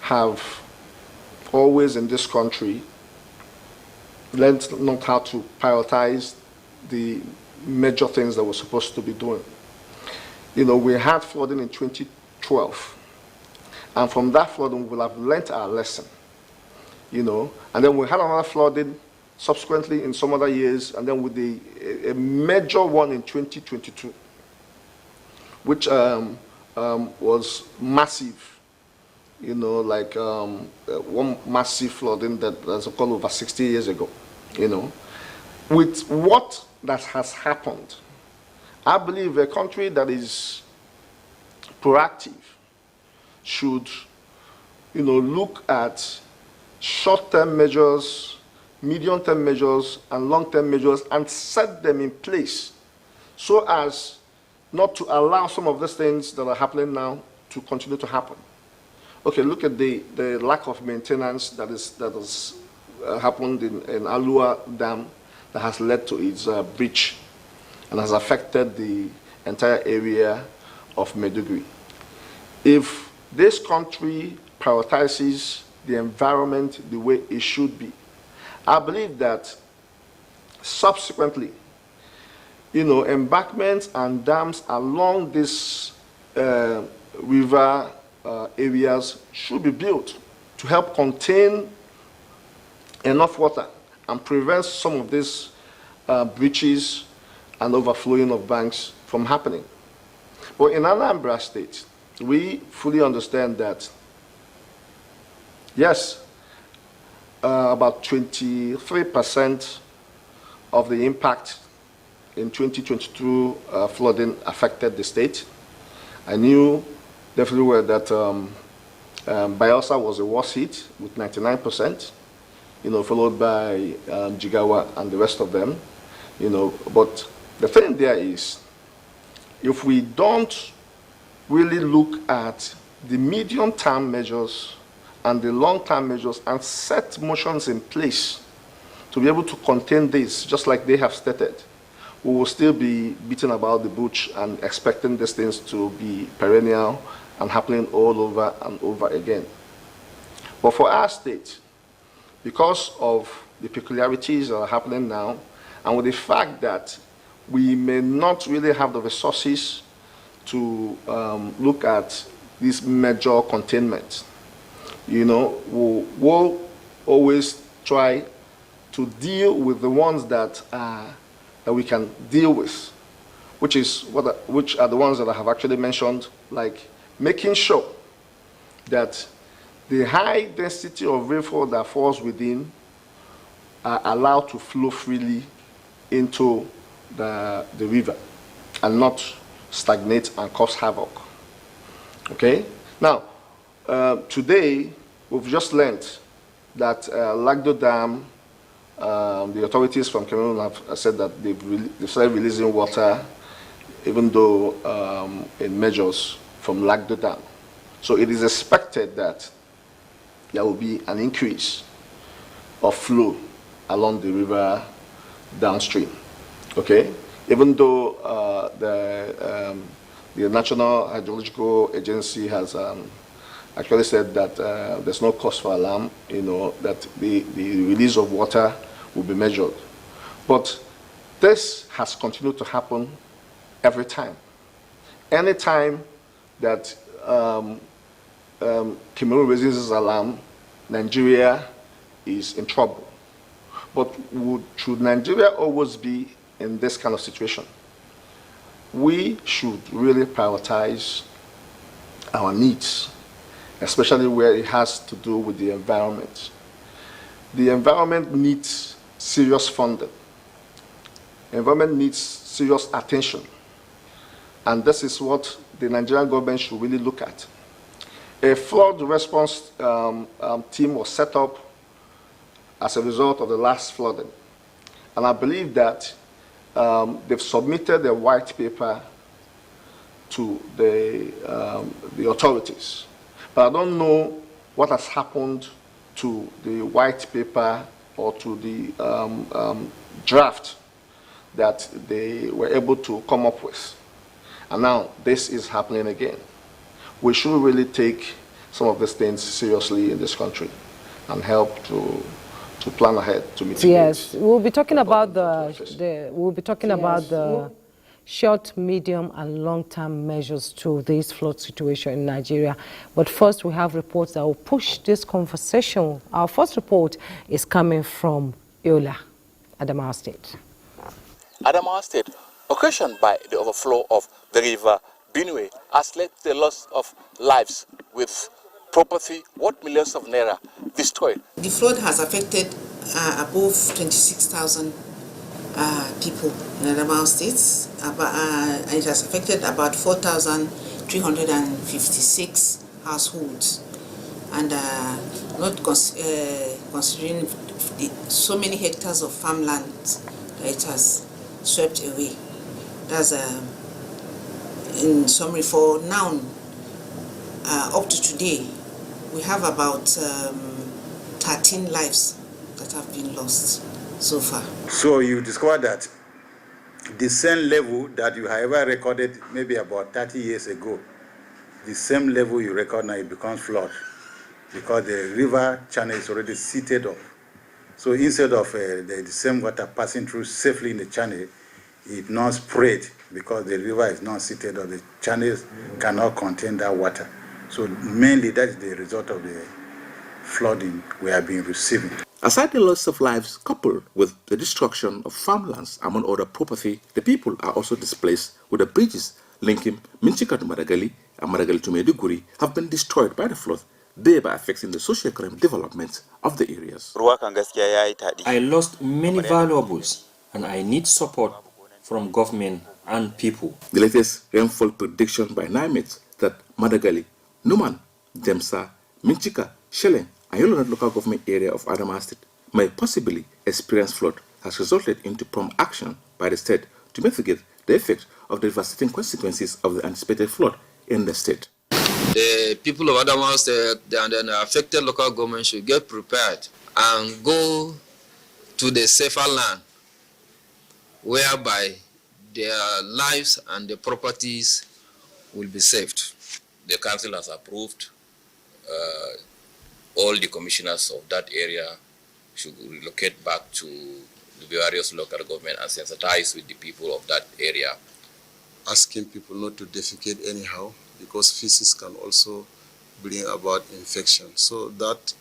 have always in this country learned not how to prioritize the major things that we're supposed to be doing. We had flooding in 2012, and from that flooding, we'll have learned our lesson. And then we had another flooding subsequently in some other years, and then with a major one in 2022, which was massive. One massive flooding that's occurred over 60 years ago. With what that has happened, I believe a country that is proactive should, look at short-term measures, medium-term measures, and long-term measures, and set them in place so as not to allow some of these things that are happening now to continue to happen. Okay, look at the lack of maintenance that has happened in Alua Dam that has led to its breach and has affected the entire area of Maiduguri. If this country prioritizes the environment the way it should be, I believe that subsequently, embankments and dams along these river areas should be built to help contain enough water and prevent some of these breaches and overflowing of banks from happening. But in Anambra State, we fully understand that, yes, about 23% of the impact in 2022 flooding affected the state. I knew definitely well that Bayelsa was the worst hit with 99%, followed by Jigawa and the rest of them, But the thing there is, if we don't really look at the medium-term measures and the long-term measures and set motions in place to be able to contain this, just like they have stated, we will still be beating about the bush and expecting these things to be perennial and happening all over and over again. But for our state, because of the peculiarities that are happening now, and with the fact that we may not really have the resources to look at this major containment, we'll always try to deal with the ones that we can deal with, which are the ones that I have actually mentioned, like making sure that the high density of rainfall that falls within are allowed to flow freely into the river and not stagnate and cause havoc. Okay? Now, today, we've just learned that Lagdo Dam, the authorities from Cameroon have said that they've started releasing water, even though in measures from Lagdo Dam. So it is expected that there will be an increase of flow along the river downstream. Okay, even though the National Hydrological Agency has actually said that there's no cause for alarm, that the release of water will be measured. But this has continued to happen every time. Any time that Cameroon raises alarm, Nigeria is in trouble. But should Nigeria always be in this kind of situation? We should really prioritize our needs, especially where it has to do with the environment. The environment needs serious funding. The environment needs serious attention. And this is what the Nigerian government should really look at. A flood response team was set up as a result of the last flooding. And I believe that they've submitted a white paper to the authorities. But I don't know what has happened to the white paper or to the draft that they were able to come up with. And now this is happening again. We should really take some of these things seriously in this country and help to plan ahead to mitigate. Yes, we'll be talking about the short, medium, and long-term measures to this flood situation in Nigeria. But first, we have reports that will push this conversation. Our first report is coming from Yola, Adamawa State. Adamawa State, occasioned by the overflow of the river Benue, has led to the loss of lives, with property worth millions of naira destroyed. The flood has affected above 26,000 people in Adamawa State. It has affected about 4,356 households, and not considering so many hectares of farmland that it has swept away. That's in summary for now. Up to today, we have about 13 lives that have been lost so far. So you discovered that the same level that you have ever recorded maybe about 30 years ago, the same level you record now, it becomes flood because the river channel is already seated up. So instead of the same water passing through safely in the channel, it now spread because the river is not seated up. The channels cannot contain that water. So mainly that is the result of the flooding we have been receiving. Aside the loss of lives coupled with the destruction of farmlands, among other property, the people are also displaced, with the bridges linking Minchika to Madagali and Madagali to Maiduguri have been destroyed by the flood, thereby affecting the socio-economic development of the areas. I lost many valuables and I need support from government and people. The latest rainfall prediction by NIMET that Madagali, Numan, Demsa, Minchika, Shelen, and Yolonet local government area of Adamawa State may possibly experience flood has resulted into prompt action by the state to mitigate the effect of the devastating consequences of the anticipated flood in the state. The people of Adamawa State and the affected local government should get prepared and go to the safer land whereby their lives and their properties will be saved. The council has approved all the commissioners of that area should relocate back to the various local government and sensitize with the people of that area. Asking people not to defecate anyhow, because feces can also bring about infection. So that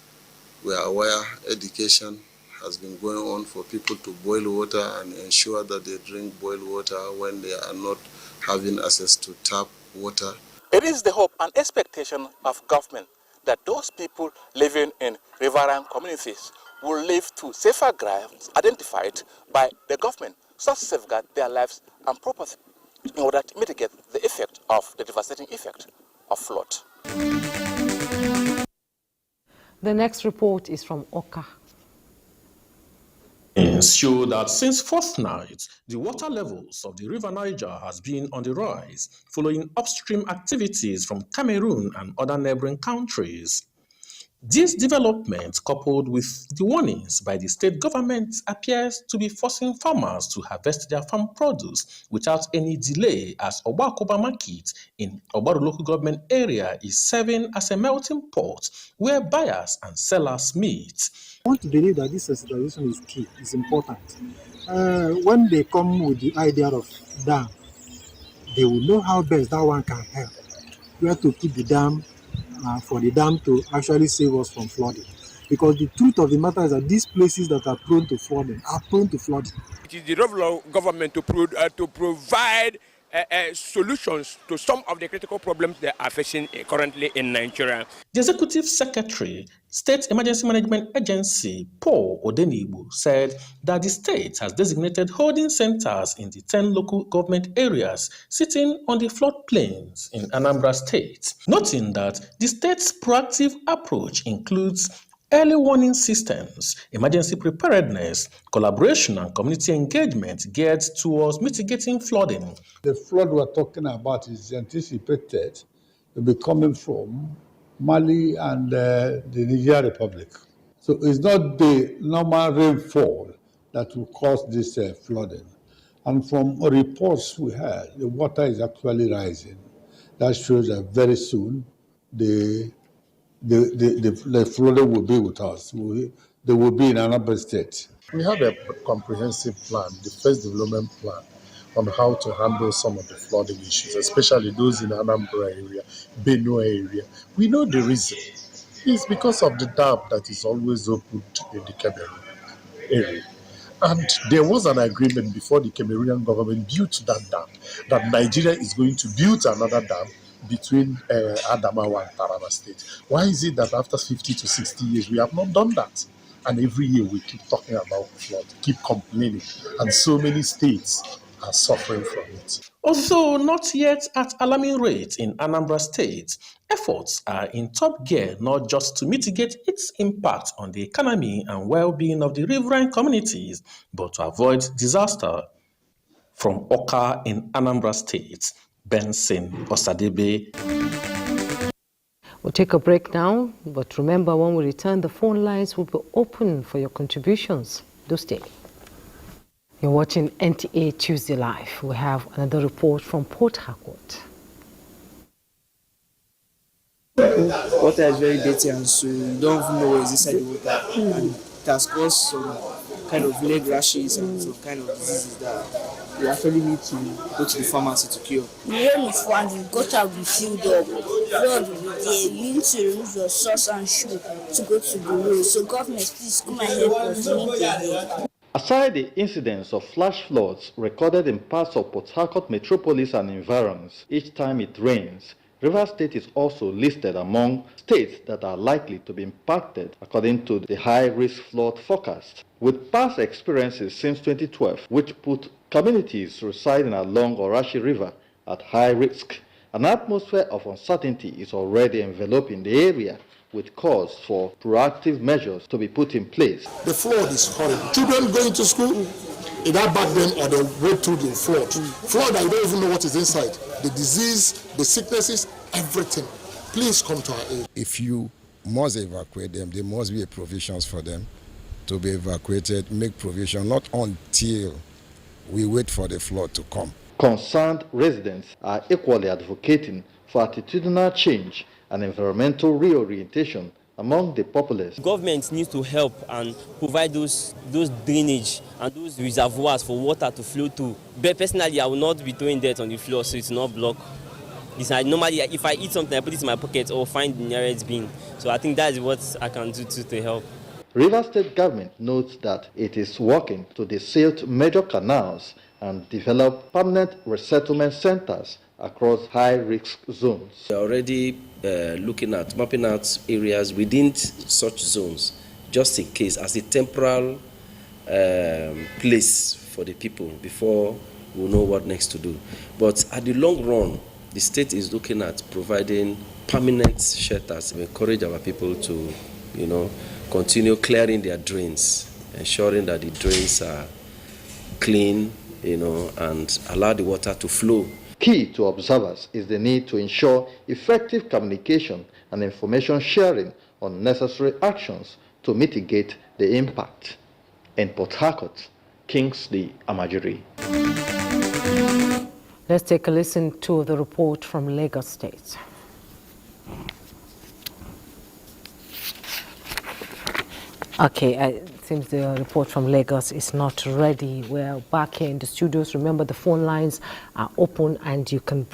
we are aware, education has been going on for people to boil water and ensure that they drink boiled water when they are not having access to tap water. It is the hope and expectation of government that those people living in riverine communities will live to safer grounds identified by the government, so as to safeguard their lives and property in order to mitigate the effect of the devastating effect of flood. The next report is from Oka. Show that since fortnight, the water levels of the River Niger has been on the rise following upstream activities from Cameroon and other neighboring countries. This development, coupled with the warnings by the state government, appears to be forcing farmers to harvest their farm produce without any delay, as Obakoba Market in Obaru local government area is serving as a melting pot where buyers and sellers meet. I want to believe that this sensitization is key, is important. When they come with the idea of dam, they will know how best that one can help. Where to keep the dam, for the dam to actually save us from flooding. Because the truth of the matter is that these places that are prone to flooding are prone to flooding. It is the role of government to provide solutions to some of the critical problems they are facing currently in Nigeria. The Executive Secretary, State Emergency Management Agency, Paul Odenibu, said that the state has designated holding centers in the 10 local government areas sitting on the floodplains in Anambra State, noting that the state's proactive approach includes early warning systems, emergency preparedness, collaboration and community engagement geared towards mitigating flooding. The flood we're talking about is anticipated to be coming from Mali and the Nigerian Republic. So it's not the normal rainfall that will cause this flooding. And from reports we had, the water is actually rising. That shows that very soon the flooding will be with us. They will be in another state. We have a comprehensive plan, the first development plan, on how to handle some of the flooding issues, especially those in Anambra area, Benue area. We know the reason. It's because of the dam that is always opened in the Cameroon area. And there was an agreement before the Cameroonian government built that dam, that Nigeria is going to build another dam between Adamawa and Taraba State. Why is it that after 50 to 60 years we have not done that? And every year we keep talking about flood, keep complaining, and so many states are suffering from it. Although not yet at alarming rates in Anambra State, efforts are in top gear not just to mitigate its impact on the economy and well-being of the riverine communities, but to avoid disaster. From Oka in Anambra State, Benson Osadebe. We'll take a break now, but remember, when we return, the phone lines will be open for your contributions. Do stay. You're watching NTA Tuesday Live. We have another report from Port Harcourt. Water is very dirty, and so you don't even know what is inside the water. And it has caused some kind of leg rashes and some kind of diseases that you actually need to go to the pharmacy to cure. The rain will fall and the gutter will be filled up. Flood will be there. You need to remove your socks and shoes to go to the road. So government, please come and help us. We need the help. Aside the incidents of flash floods recorded in parts of Port Harcourt metropolis and environs each time it rains, Rivers State is also listed among states that are likely to be impacted according to the high-risk flood forecast. With past experiences since 2012, which put communities residing along Orashi River at high risk, an atmosphere of uncertainty is already enveloping the area, with cause for proactive measures to be put in place. The flood is horrible. Children going to school, either back then or they went through the flood. Flood, I don't even know what is inside. The disease, the sicknesses, everything. Please come to our aid. If you must evacuate them, there must be a provisions for them to be evacuated. Make provision, not until we wait for the flood to come. Concerned residents are equally advocating for attitudinal change and environmental reorientation among the populace. Government needs to help and provide those drainage and those reservoirs for water to flow to. But personally, I will not be throwing dirt on the floor so it's not blocked. Normally, if I eat something, I put it in my pocket or find the nearest bin. So I think that is what I can do to help. Rivers State government notes that it is working to desilt major canals and develop permanent resettlement centers across high-risk zones. We are already looking at mapping out areas within such zones, just in case, as a temporal place for the people before we know what next to do. But at the long run, the state is looking at providing permanent shelters. We encourage our people to, continue clearing their drains, ensuring that the drains are clean, and allow the water to flow. Key to observers is the need to ensure effective communication and information sharing on necessary actions to mitigate the impact. In Port Harcourt, Kingsley Amajiri. Let's take a listen to the report from Lagos State. Okay, it seems the report from Lagos is not ready. We're back here in the studios. Remember, the phone lines are open and you can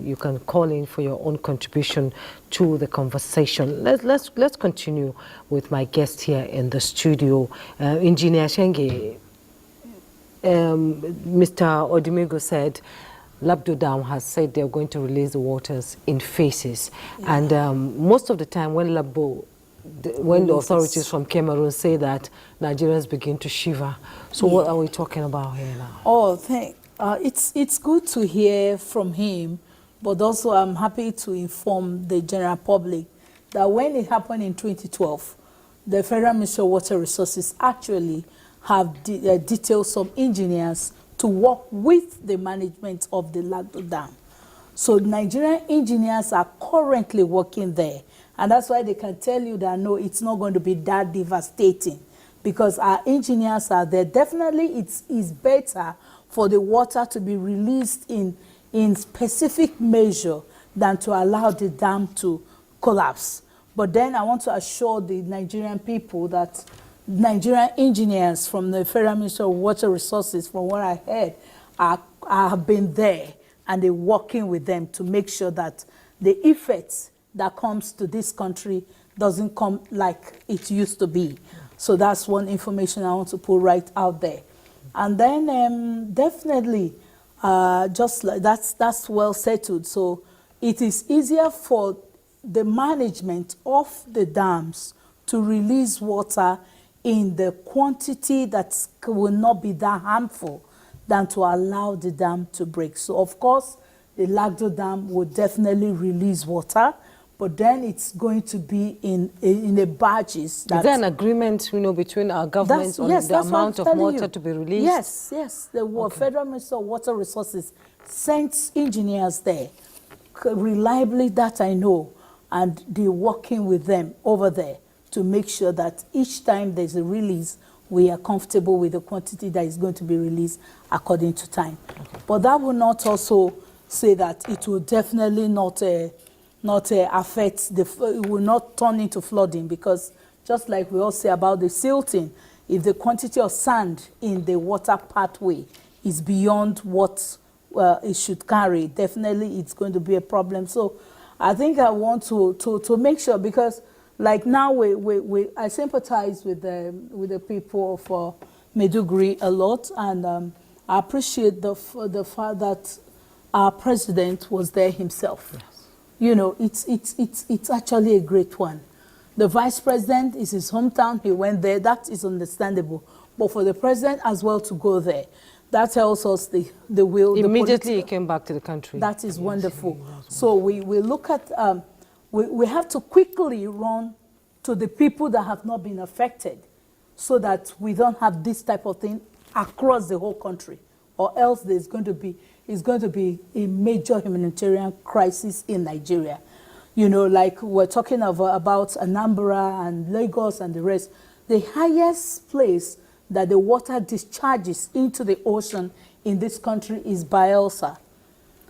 you can call in for your own contribution to the conversation. Let's continue with my guest here in the studio, Engineer Shenge. Mr. Odimigo said Labdo Dam has said they're going to release the waters in phases, and most of the time when the authorities from Cameroon say that, Nigerians begin to shiver. So what are we talking about here now? Oh, it's good to hear from him, but also I'm happy to inform the general public that when it happened in 2012, the Federal Ministry of Water Resources actually have detailed some engineers to work with the management of the Lagdo Dam. So Nigerian engineers are currently working there. And that's why they can tell you that, no, it's not going to be that devastating because our engineers are there. Definitely, it's better for the water to be released in specific measure than to allow the dam to collapse. But then I want to assure the Nigerian people that Nigerian engineers from the Federal Ministry of Water Resources, from what I heard, have been there and they're working with them to make sure that the effects that comes to this country doesn't come like it used to be. So that's one information I want to put right out there. And then definitely, just like that's well settled. So it is easier for the management of the dams to release water in the quantity that will not be that harmful than to allow the dam to break. So of course, the Lagdo Dam will definitely release water, but then it's going to be in a barges. Is there an agreement, between our governments on the amount of water to be released? Yes. The Federal Ministry of Water Resources sends engineers there, reliably, that I know. and they're working with them over there to make sure that each time there's a release, we are comfortable with the quantity that is going to be released according to time. Okay. But that will not also say that it will definitely not affect, it will not turn into flooding, because just like we all say about the silting, if the quantity of sand in the water pathway is beyond what it should carry, definitely it's going to be a problem. So I think I want to make sure, because like now I sympathize with the people of Maiduguri a lot, and I appreciate the fact that our president was there himself. Yes. You know, it's actually a great one. The vice president is his hometown. He went there. That is understandable. But for the president as well to go there, that tells us the will. Immediately he came back to the country. That is wonderful. So we look at, we have to quickly run to the people that have not been affected, so that we don't have this type of thing across the whole country, or else there's going to be a major humanitarian crisis in Nigeria. You know, like we're talking about Anambra and Lagos and the rest. The highest place that the water discharges into the ocean in this country is Bayelsa.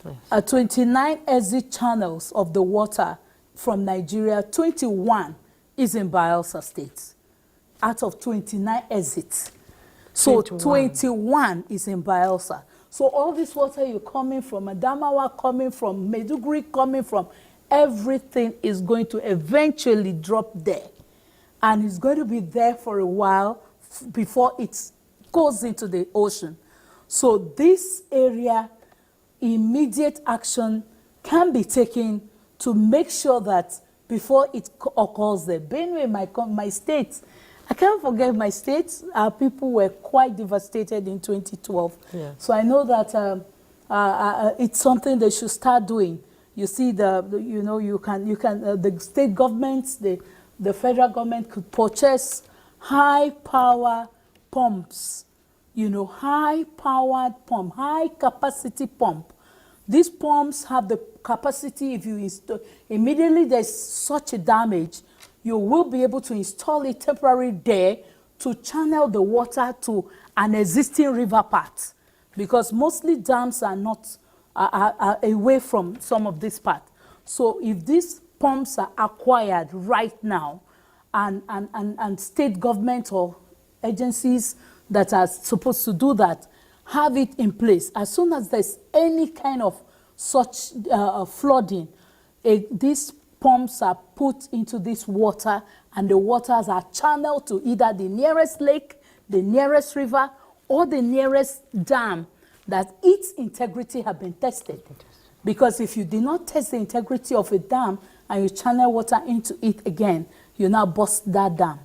Yes. 29 exit channels of the water from Nigeria, 21 is in Bayelsa State, out of 29 exits. So 21 is in Bayelsa. So all this water you're coming from Adamawa, coming from Maiduguri, coming from, everything is going to eventually drop there. And it's going to be there for a while before it goes into the ocean. So this area, immediate action can be taken to make sure that before it occurs there. Benue, my state, I can't forget my state, our people were quite devastated in 2012. Yeah. So I know that it's something they should start doing. You see, the state governments, the federal government could purchase high-power pumps, high-powered pump, high-capacity pump. These pumps have the capacity, if you install, immediately there's such a damage, you will be able to install it temporarily there to channel the water to an existing river path, because mostly dams are not are away from some of this part. So if these pumps are acquired right now, and state government or agencies that are supposed to do that have it in place, as soon as there's any kind of such flooding, these pumps are put into this water, and the waters are channeled to either the nearest lake, the nearest river, or the nearest dam that its integrity have been tested. Because if you did not test the integrity of a dam and you channel water into it again, you now bust that dam.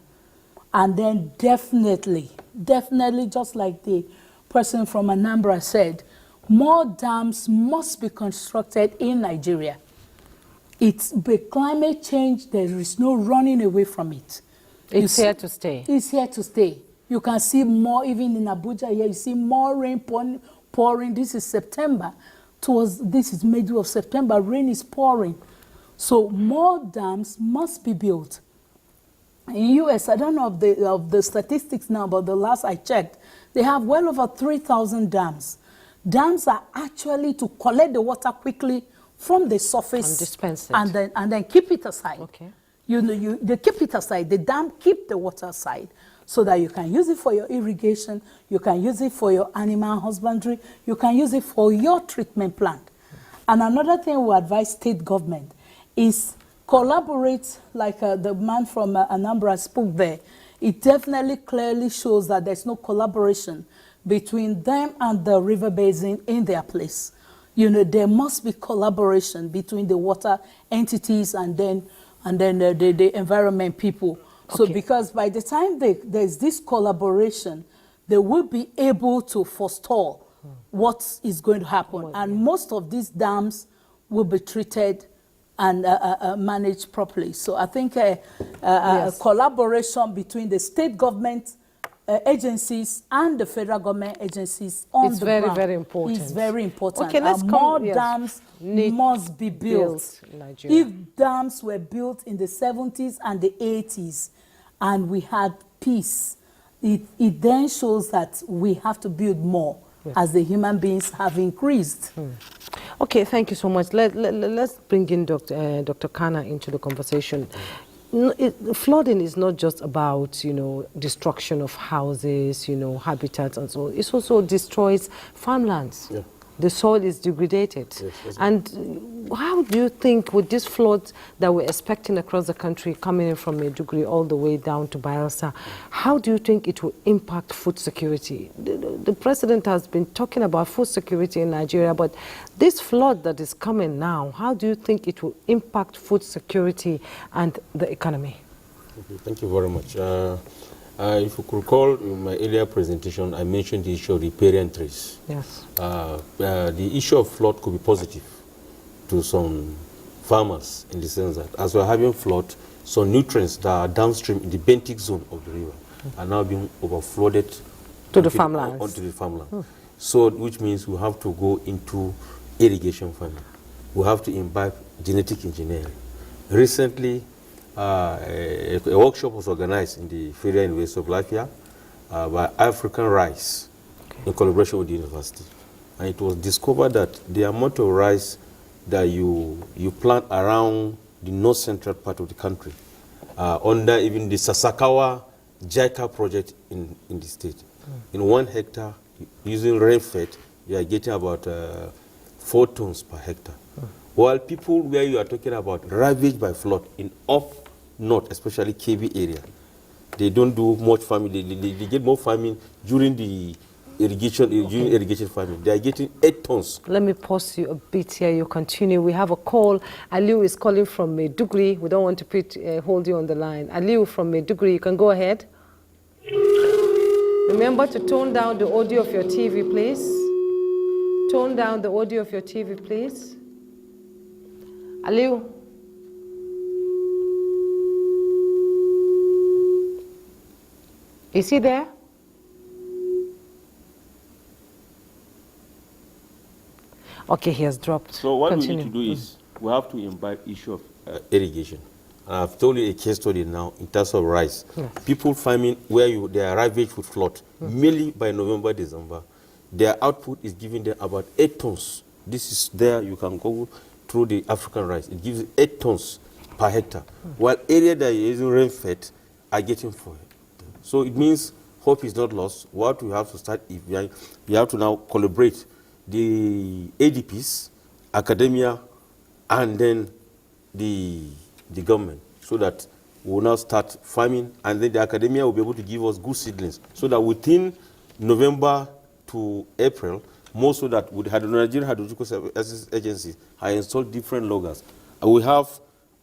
And then definitely, just like the person from Anambra said, more dams must be constructed in Nigeria. It's the climate change, there is no running away from it. It's here to stay. It's here to stay. You can see more, even in Abuja here, you see more rain pouring. This is September. This is middle of September, rain is pouring. So more dams must be built. In US, I don't know of the statistics now, but the last I checked, they have well over 3,000 dams. Dams are actually to collect the water quickly from the surface and dispense it, and then keep it aside. Okay. They keep it aside. The dam keep the water aside, so that you can use it for your irrigation, you can use it for your animal husbandry, you can use it for your treatment plant. And another thing we advise state government is collaborate, like the man from Anambra spoke there. It definitely clearly shows that there's no collaboration between them and the river basin in their place. There must be collaboration between the water entities and then the environment people. So because by the time there's this collaboration, they will be able to forestall what is going to happen. And most of these dams will be treated and managed properly. So I think a collaboration between the state government agencies and the federal government agencies on it's the very, ground. very important. It's very important. Okay, let's more yes. dams must be built. In Nigeria. If dams were built in the 70s and the 80s and we had peace, it then shows that we have to build more as the human beings have increased. Okay, thank you so much. Let's bring in Dr. Kana into the conversation. Flooding is not just about, destruction of houses, habitats and so on. It also destroys farmlands. Yeah. The soil is degraded. Yes, and how do you think with this flood that we're expecting across the country, coming in from Maiduguri all the way down to Bayelsa, how do you think it will impact food security? The president has been talking about food security in Nigeria, but this flood that is coming now, how do you think it will impact food security and the economy? Okay, thank you very much. If you could recall in my earlier presentation, I mentioned the issue of riparian trees. Yes. The issue of flood could be positive to some farmers in the sense that as we're having flood, some nutrients that are downstream in the benthic zone of the river are now being overflooded to the farmlands. Onto the farmland. So, which means we have to go into irrigation farming. We have to imbibe genetic engineering. Recently, a workshop was organized in the Federal University of Latvia by African Rice in collaboration with the university. And it was discovered that the amount of rice that you plant around the north-central part of the country, under even the Sasakawa JICA project in the state, in 1 hectare, using rain-fed, you are getting about 4 tons per hectare. While people where you are talking about ravaged by flood in north, especially KB area, they don't do much farming. They get more farming during the irrigation farming. They are getting 8 tons. Let me pause you a bit here. You continue. We have a call. Aliu is calling from Maiduguri. We don't want to hold you on the line. Aliu from Maiduguri, you can go ahead. Remember to tone down the audio of your TV, please. Tone down the audio of your TV, please. Aliu. Is he there? Okay, he has dropped. So what Continue. we need to do is we have to imbibe issue of irrigation. I've told you a case study now in terms of rice. Yes. People farming where they are ravaged with flood, mainly by November, December, their output is giving them about 8 tons. This is there, you can go through the African rice. It gives 8 tons per hectare, while area that is using rain-fed are getting 4. So it means hope is not lost. What we have to start, we have to now collaborate the ADPs, academia, and then the government, so that we will now start farming, and then the academia will be able to give us good seedlings, so that within November to April, more so that with the Nigerian Hydrological Services Agency, I installed different loggers. And we have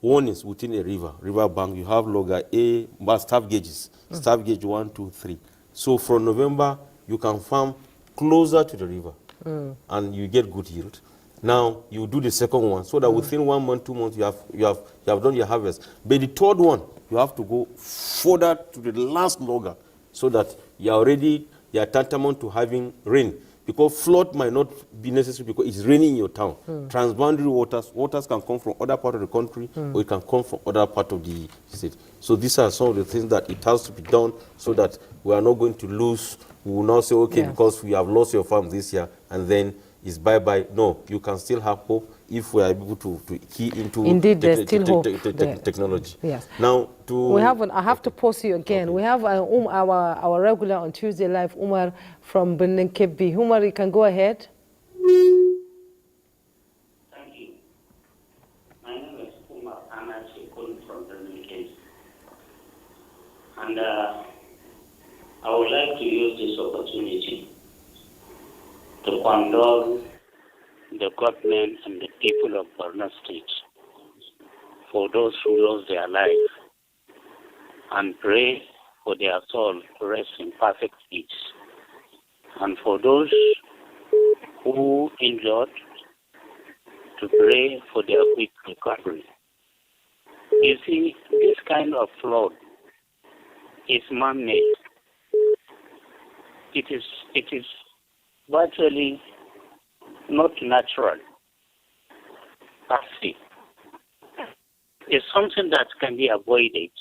warnings within a river bank. You have logger A, staff gauges, staff gauge 1, 2, 3. So from November, you can farm closer to the river, and you get good yield. Now you do the second one, so that within 1 month, 2 months, you have done your harvest. But the third one, you have to go further to the last logger, so that you are tantamount to having rain. Because flood might not be necessary because it's raining in your town. Transboundary waters can come from other part of the country, or it can come from other part of the state. So these are some of the things that it has to be done, so that we are not going to lose. We will not say, okay, because we have lost your farm this year, and then it's bye-bye. No, you can still have hope if we are able to key into technology. Yes. Now, I have to pause you again. Okay. We have our regular on Tuesday Live, Umar from Benin Kebbi. Umar, you can go ahead. Thank you. My name is Umar, and I'm calling from Benin Kebbi. And I would like to use this opportunity to condole the government and the people of Borno State for those who lost their life, and pray for their soul to rest in perfect peace. And for those who injured, to pray for their quick recovery. You see, this kind of flood is man-made. it is virtually not natural. Actually, it's something that can be avoided.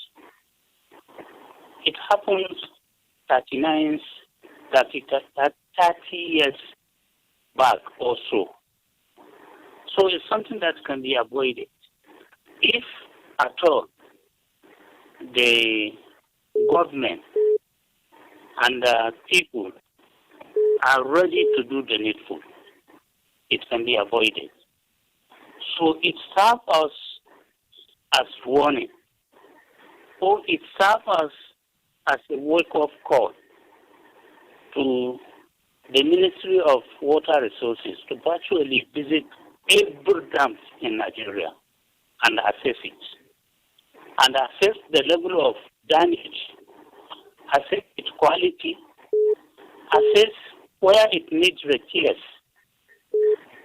It happens 30 years back or so. So it's something that can be avoided. If at all the government and the people are ready to do the needful, it can be avoided. So it serves us as warning, or it serves us as a wake-up call to the Ministry of Water Resources to virtually visit every dam in Nigeria and assess it, and assess the level of damage, assess its quality, assess where it needs repairs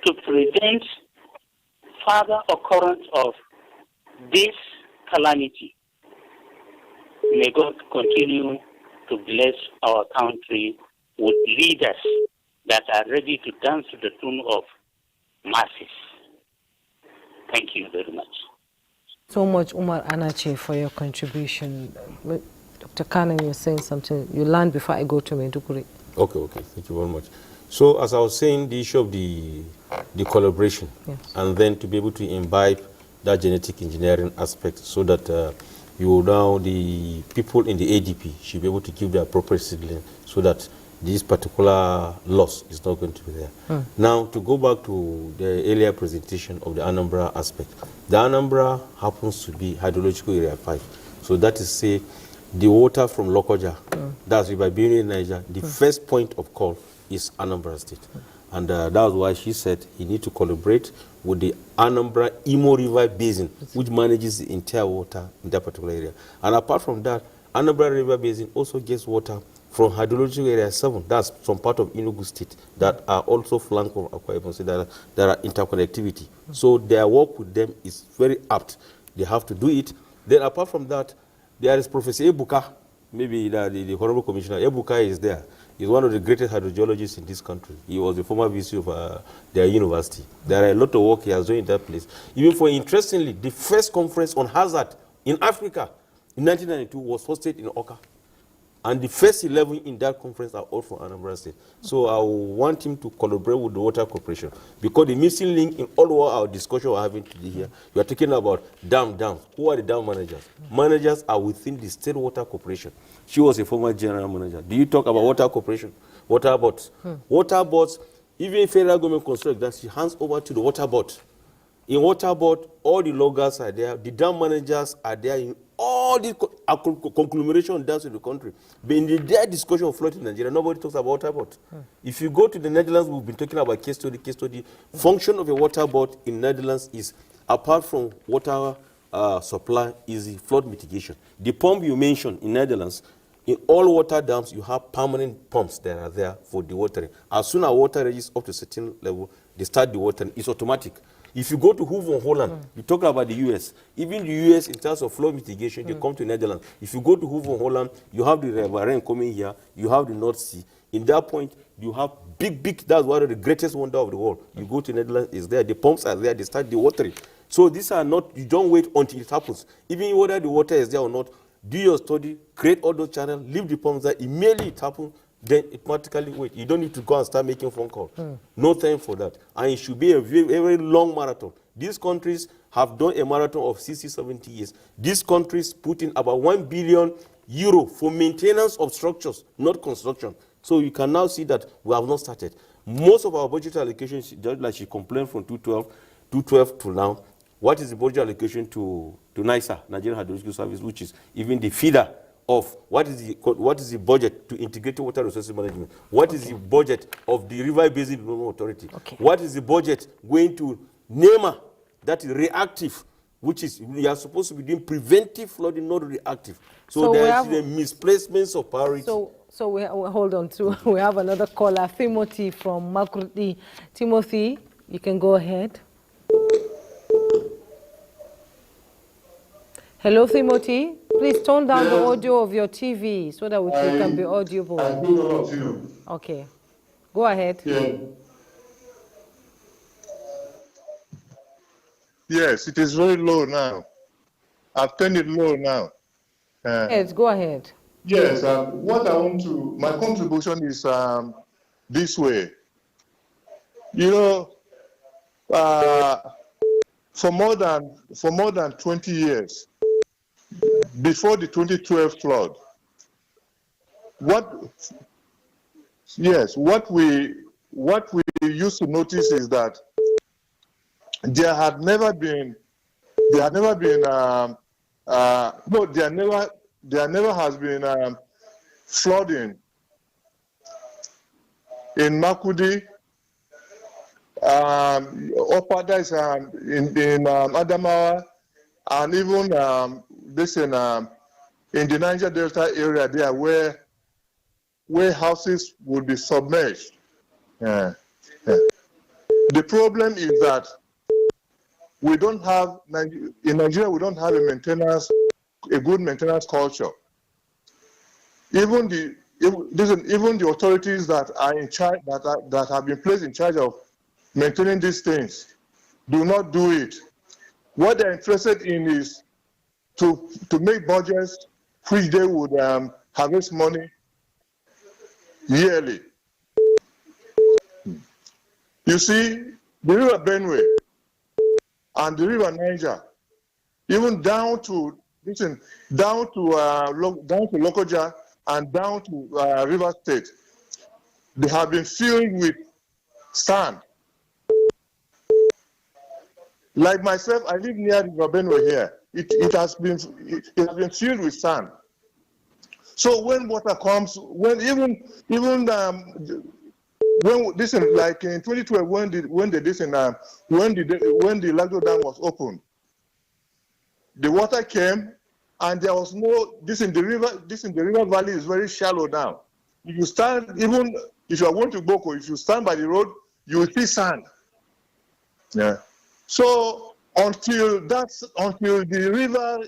to prevent further occurrence of this calamity. May God continue to bless our country with leaders that are ready to dance to the tune of masses. Thank you very much. So much, Umar Anache, for your contribution. Dr. Khan, you're saying something. You learned before I go to Maiduguri. Okay, thank you very much. So as I was saying, the issue of the collaboration, yes, and then to be able to imbibe that genetic engineering aspect so that the people in the ADP should be able to give the appropriate signaling so that this particular loss is not going to be there. Now, to go back to the earlier presentation of the Anambra aspect, the Anambra happens to be hydrological area 5. So that is, say, the water from Lokoja, that's River Benue, Niger, the first point of call is Anambra State. And that was why she said he need to collaborate with the Anambra Imo River Basin, which manages the entire water in that particular area. And apart from that, Anambra River Basin also gets water from hydrological area 7, that's some part of Enugu State, that are also flanked of Akwa Ibom, so there are interconnectivity. So their work with them is very apt. They have to do it. Then apart from that, there is Professor Ebuka, maybe the Honorable Commissioner. Ebuka is there. He's one of the greatest hydrogeologists in this country. He was the former VC of their university. There are a lot of work he has done in that place. Even for, interestingly, the first conference on hazard in Africa in 1992 was hosted in Oka. And the first 11 in that conference are all from Anambra State. So I want him to collaborate with the Water Corporation, because the missing link in all our discussion we're having today here, we are talking about dams. Who are the dam managers? Managers are within the State Water Corporation. She was a former general manager. Do you talk about Water Corporation? Water boards. Water boards, even federal government construct that, she hands over to the water board. In water board, all the loggers are there, the dam managers are there, in all the conglomeration dams in the country. But in their discussion of flood in Nigeria, nobody talks about water board. If you go to the Netherlands, we've been talking about case study. Function of a water board in Netherlands is, apart from water supply, is the flood mitigation. The pump you mentioned in Netherlands, in all water dams, you have permanent pumps that are there for the watering. As soon as water reaches up to a certain level, they start the watering. It's automatic. If you go to Hoover, Holland, you talk about the U.S. Even the U.S. in terms of flood mitigation, they come to Netherlands. If you go to Hoover, Holland, you have the River Rhine coming here, you have the North Sea. In that point, you have big, that's one of the greatest wonder of the world. You go to Netherlands, it's there, the pumps are there, they start the watering. So these are not, you don't wait until it happens. Even whether the water is there or not, do your study, create all those channels, leave the pumps there, immediately it happens, then automatically wait. You don't need to go and start making phone calls. No time for that. And it should be a very, very long marathon. These countries have done a marathon of 60, 70 years. These countries put in about 1 billion euro for maintenance of structures, not construction. So you can now see that we have not started. Most of our budget allocations, just like she complained from 2012 to now, what is the budget allocation to NISA, Nigerian Hydrological Service, which is even the feeder of what is the budget to integrated water resources management? What is the budget of the River Basin Development Authority? What is the budget going to NEMA, that is reactive, which is, we are supposed to be doing preventive flooding, not reactive. So there is the misplacements of priority. So we hold on to, we have another caller, Timothy from Makurdi. Timothy, you can go ahead. Hello, Timothy. Please tone down the audio of your TV so that we can be audible. I think all of you. Okay. Go ahead. Yeah. Yes, it is very low now. I've turned it low now. Yes, go ahead. Yes, what I want to, my contribution is this way. You know, for more than 20 years, before the 2012 flood, what we used to notice is that there never has been flooding in Makudi, Opada is in Adamawa, and even this in the Niger Delta area there where houses would be submerged. The problem is that we don't have, in Nigeria, we don't have a good maintenance culture. Even the authorities that are in charge, that have been placed in charge of maintaining these things, do not do it. What they're interested in is to make budgets which they would harvest money yearly. You see, the river Benue and the river Niger, even down to Lokoja and down to River State, they have been filled with sand. Like myself, I live near River Benue here. It has been filled with sand. So when water comes, when this is like in 2012 when the Lagdo Dam was opened, the water came and there was no the river valley is very shallow now. If you stand, even if you are going to Boko, if you stand by the road, you will see sand. Yeah. So until the river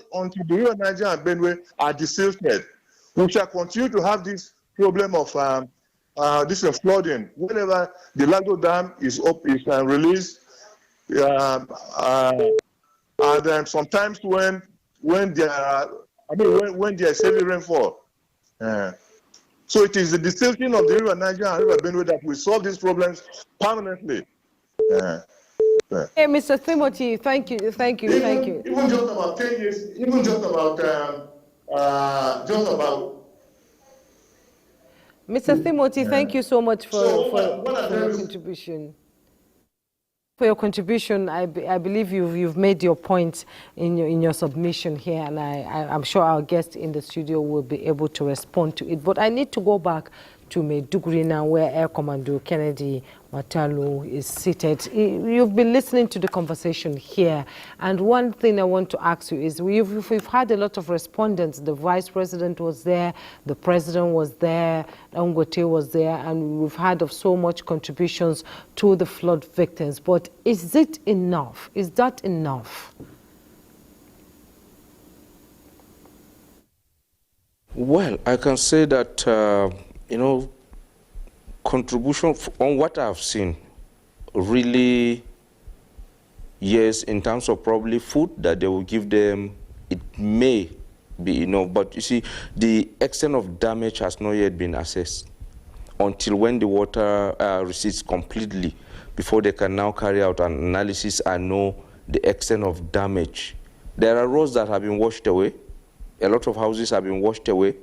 Niger and Benue are desilted, we shall continue to have this problem of flooding. Whenever the Lagdo Dam is released, and then sometimes when there is heavy rainfall. So it is the desilting of the river Niger and river Benue that will solve these problems permanently. Hey, Mr. Timothy, thank you. Even just about 10 years, Mr. Timothy, thank you so much for your contribution. For your contribution, I believe you've made your point in your submission here, and I'm sure our guest in the studio will be able to respond to it. But I need to go back to Maiduguri now, where Air Commando Kennedy Matalu is seated. You've been listening to the conversation here, and one thing I want to ask you is we've had a lot of respondents. The Vice President was there, the President was there, Dangote was there, and we've had of so much contributions to the flood victims. But is it enough? Is that enough? Well, I can say that contribution on what I've seen, really, yes, in terms of probably food that they will give them, it may be enough. But you see, the extent of damage has not yet been assessed until when the water recedes completely, before they can now carry out an analysis and know the extent of damage. There are roads that have been washed away. A lot of houses have been washed away.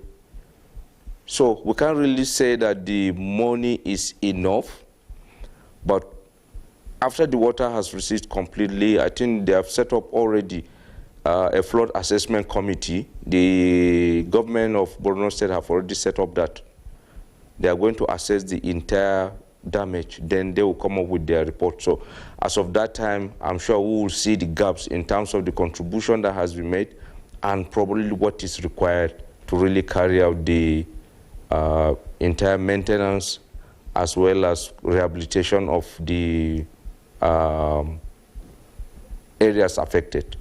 So we can't really say that the money is enough, but after the water has receded completely, I think they have set up already a flood assessment committee. The government of Borno State have already set up that. They are going to assess the entire damage, then they will come up with their report. So as of that time, I'm sure we will see the gaps in terms of the contribution that has been made and probably what is required to really carry out the entire maintenance as well as rehabilitation of the areas affected.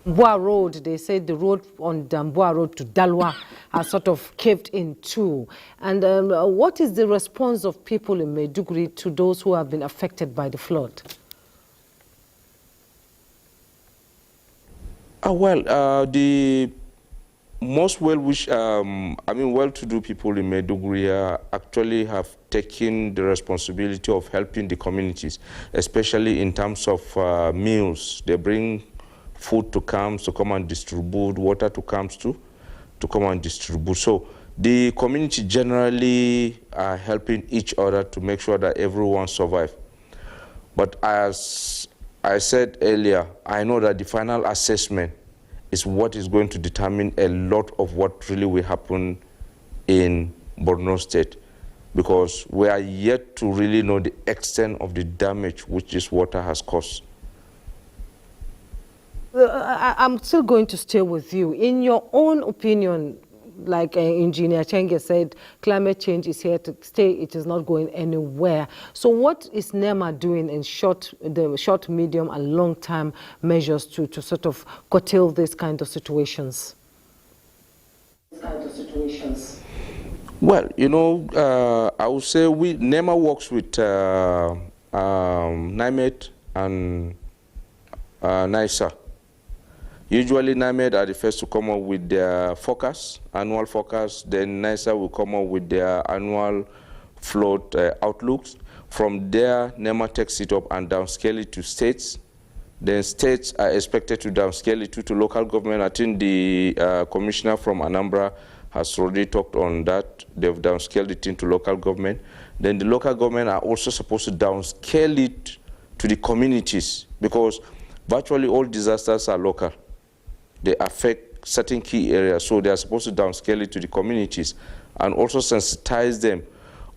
Boa Road, they said the road on Boa Road to Dalwa has sort of caved in too. And what is the response of people in Maiduguri to those who have been affected by the flood? The most well-to-do people in Maiduguri actually have taken the responsibility of helping the communities, especially in terms of meals. They bring food to camps to come and distribute, water to camps to come and distribute. So the community generally are helping each other to make sure that everyone survives. But as I said earlier, I know that the final assessment is what is going to determine a lot of what really will happen in Borno State, because we are yet to really know the extent of the damage which this water has caused. I'm still going to stay with you. In your own opinion, like Engineer Chenge said, climate change is here to stay. It is not going anywhere. So what is NEMA doing in the short, medium, and long-term measures to sort of curtail this kind of situations? Well, I would say NEMA works with NIMET and NISA. Usually NIMET are the first to come up with their forecast, annual forecast, then NISA will come up with their annual flood outlooks. From there, NEMA takes it up and downscale it to states. Then states are expected to downscale it to local government. I think the commissioner from Anambra has already talked on that. They've downscaled it into local government. Then the local government are also supposed to downscale it to the communities, because virtually all disasters are local. They affect certain key areas, so they are supposed to downscale it to the communities and also sensitize them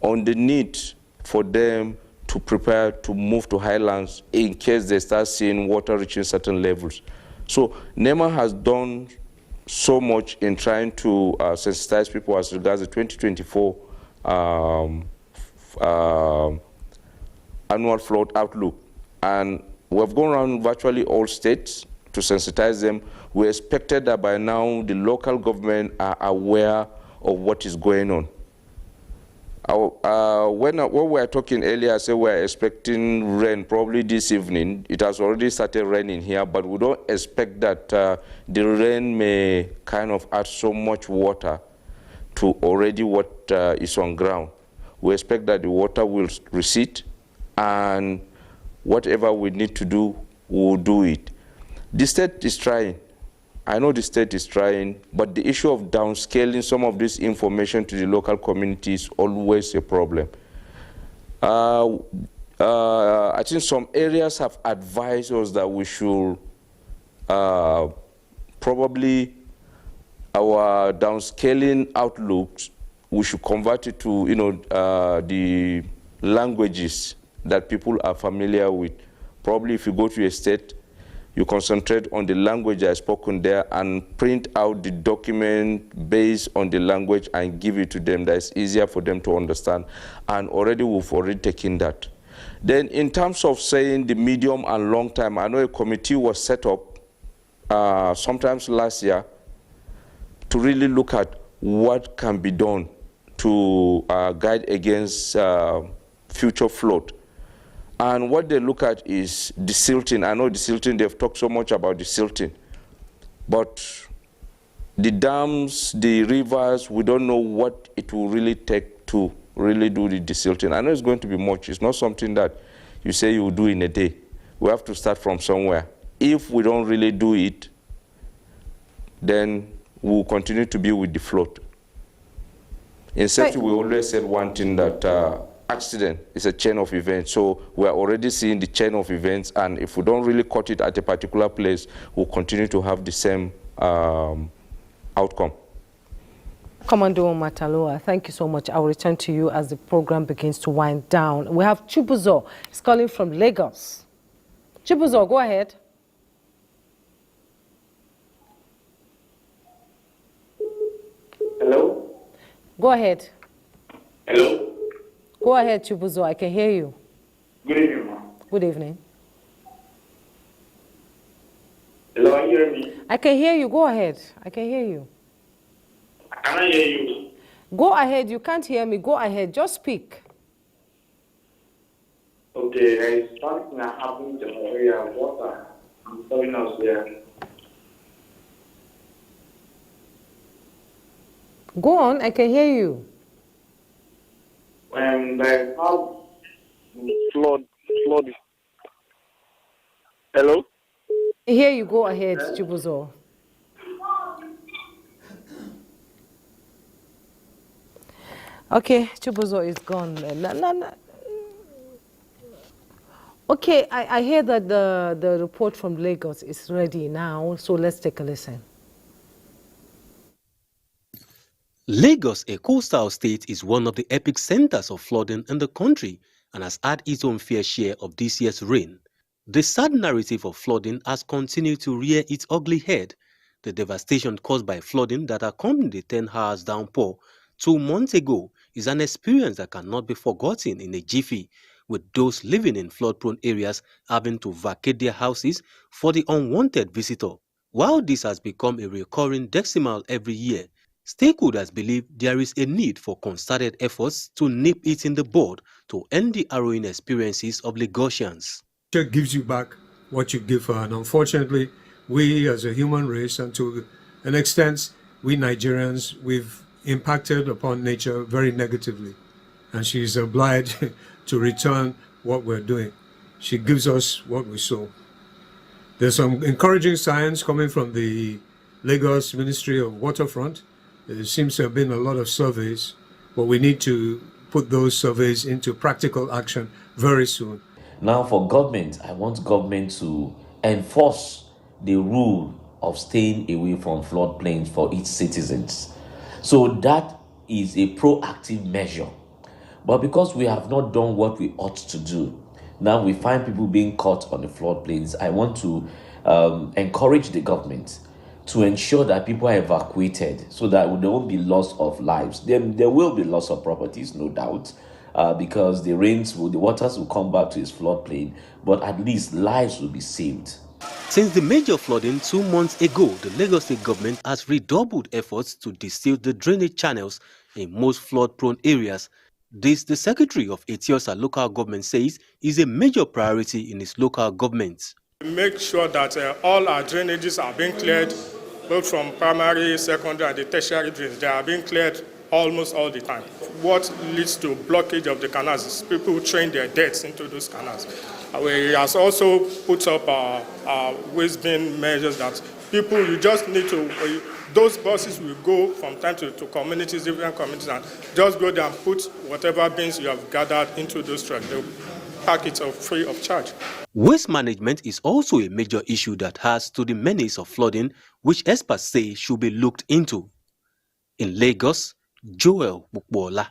on the need for them to prepare to move to highlands in case they start seeing water reaching certain levels. So NEMA has done so much in trying to sensitize people as regards the 2024 annual flood outlook. And we've gone around virtually all states to sensitize them. We expected that by now the local government are aware of what is going on. When we were talking earlier, I said we're expecting rain probably this evening. It has already started raining here, but we don't expect that the rain may kind of add so much water to already what is on ground. We expect that the water will recede, and whatever we need to do, we'll do it. The state is trying. I know the state is trying, but the issue of downscaling some of this information to the local community is always a problem. I think some areas have advised us that we should probably our downscaling outlooks, we should convert it to the languages that people are familiar with. Probably if you go to a state, you concentrate on the language that is spoken there and print out the document based on the language and give it to them. That is easier for them to understand. And we've already taken that. Then in terms of saying the medium and long term, I know a committee was set up sometimes last year to really look at what can be done to guide against future flood. And what they look at is the silting. I know the silting, they've talked so much about the silting. But the dams, the rivers, we don't know what it will really take to really do the desilting. I know it's going to be much. It's not something that you say you will do in a day. We have to start from somewhere. If we don't really do it, then we'll continue to be with the flood. In safety, we always said one thing, that accident is a chain of events. So we're already seeing the chain of events, and if we don't really cut it at a particular place, we'll continue to have the same outcome. Commando Mataloa, thank you so much. I'll return to you as the program begins to wind down. We have Chibuzo. He's calling from Lagos. Chibuzo, go ahead. Hello? Go ahead. Hello? Go ahead, Chibuzo. I can hear you. Good evening, ma'am. Good evening. Hello, are you hearing me? I can hear you. Go ahead. I can hear you. Can I hear you? Go ahead. You can't hear me. Go ahead. Just speak. Okay, there is something that happened to the area of water. I'm telling us there. Go on. I can hear you. When there is no flood. Hello? I hear you. Go ahead, Chibuzo. Okay, Chibuzo is gone. No. Okay, I hear that the report from Lagos is ready now, so let's take a listen. Lagos, a coastal state, is one of the epic centers of flooding in the country and has had its own fair share of this year's rain. The sad narrative of flooding has continued to rear its ugly head. The devastation caused by flooding that accompanied the 10 hours downpour 2 months ago is an experience that cannot be forgotten in a jiffy, with those living in flood-prone areas having to vacate their houses for the unwanted visitor. While this has become a recurring decimal every year, stakeholders believe there is a need for concerted efforts to nip it in the bud to end the harrowing experiences of Lagosians. Nature gives you back what you give her, and unfortunately, we as a human race, and to an extent, we Nigerians, we've impacted upon nature very negatively, and she's obliged to return what we're doing. She gives us what we sow. There's some encouraging signs coming from the Lagos Ministry of Waterfront. There seems to have been a lot of surveys, but we need to put those surveys into practical action very soon. Now for government, I want government to enforce the rule of staying away from floodplains for its citizens. So that is a proactive measure. But because we have not done what we ought to do, now we find people being caught on the floodplains. I want to encourage the government to ensure that people are evacuated so that there won't be loss of lives. There will be loss of properties, no doubt, because the waters will come back to its floodplain, but at least lives will be saved. Since the major flooding 2 months ago, the Lagos State government has redoubled efforts to deseal the drainage channels in most flood-prone areas. This, the Secretary of Etiosa local government says, is a major priority in its local government. Make sure that all our drainages are being cleared, both from primary, secondary, and the tertiary drains. They are being cleared almost all the time. What leads to blockage of the canals is people who train their debts into those canals. He has also put up waste bin measures that people, you just need to, those buses will go from time to communities, different communities, and just go there and put whatever bins you have gathered into those trucks. They'll pack it free of charge. Waste management is also a major issue that adds to the menace of flooding, which experts say should be looked into. In Lagos, Joel Bukbola.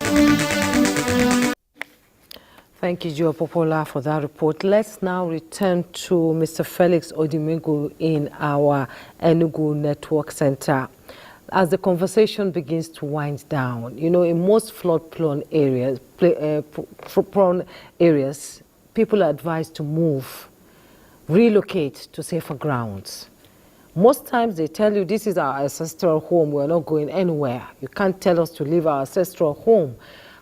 Thank you, Joel Popola, for that report. Let's now return to Mr. Felix Odimegu in our Enugu Network Center. As the conversation begins to wind down, you know, in most flood-prone areas, people are advised to move, relocate to safer grounds. Most times they tell you, this is our ancestral home, we're not going anywhere. You can't tell us to leave our ancestral home.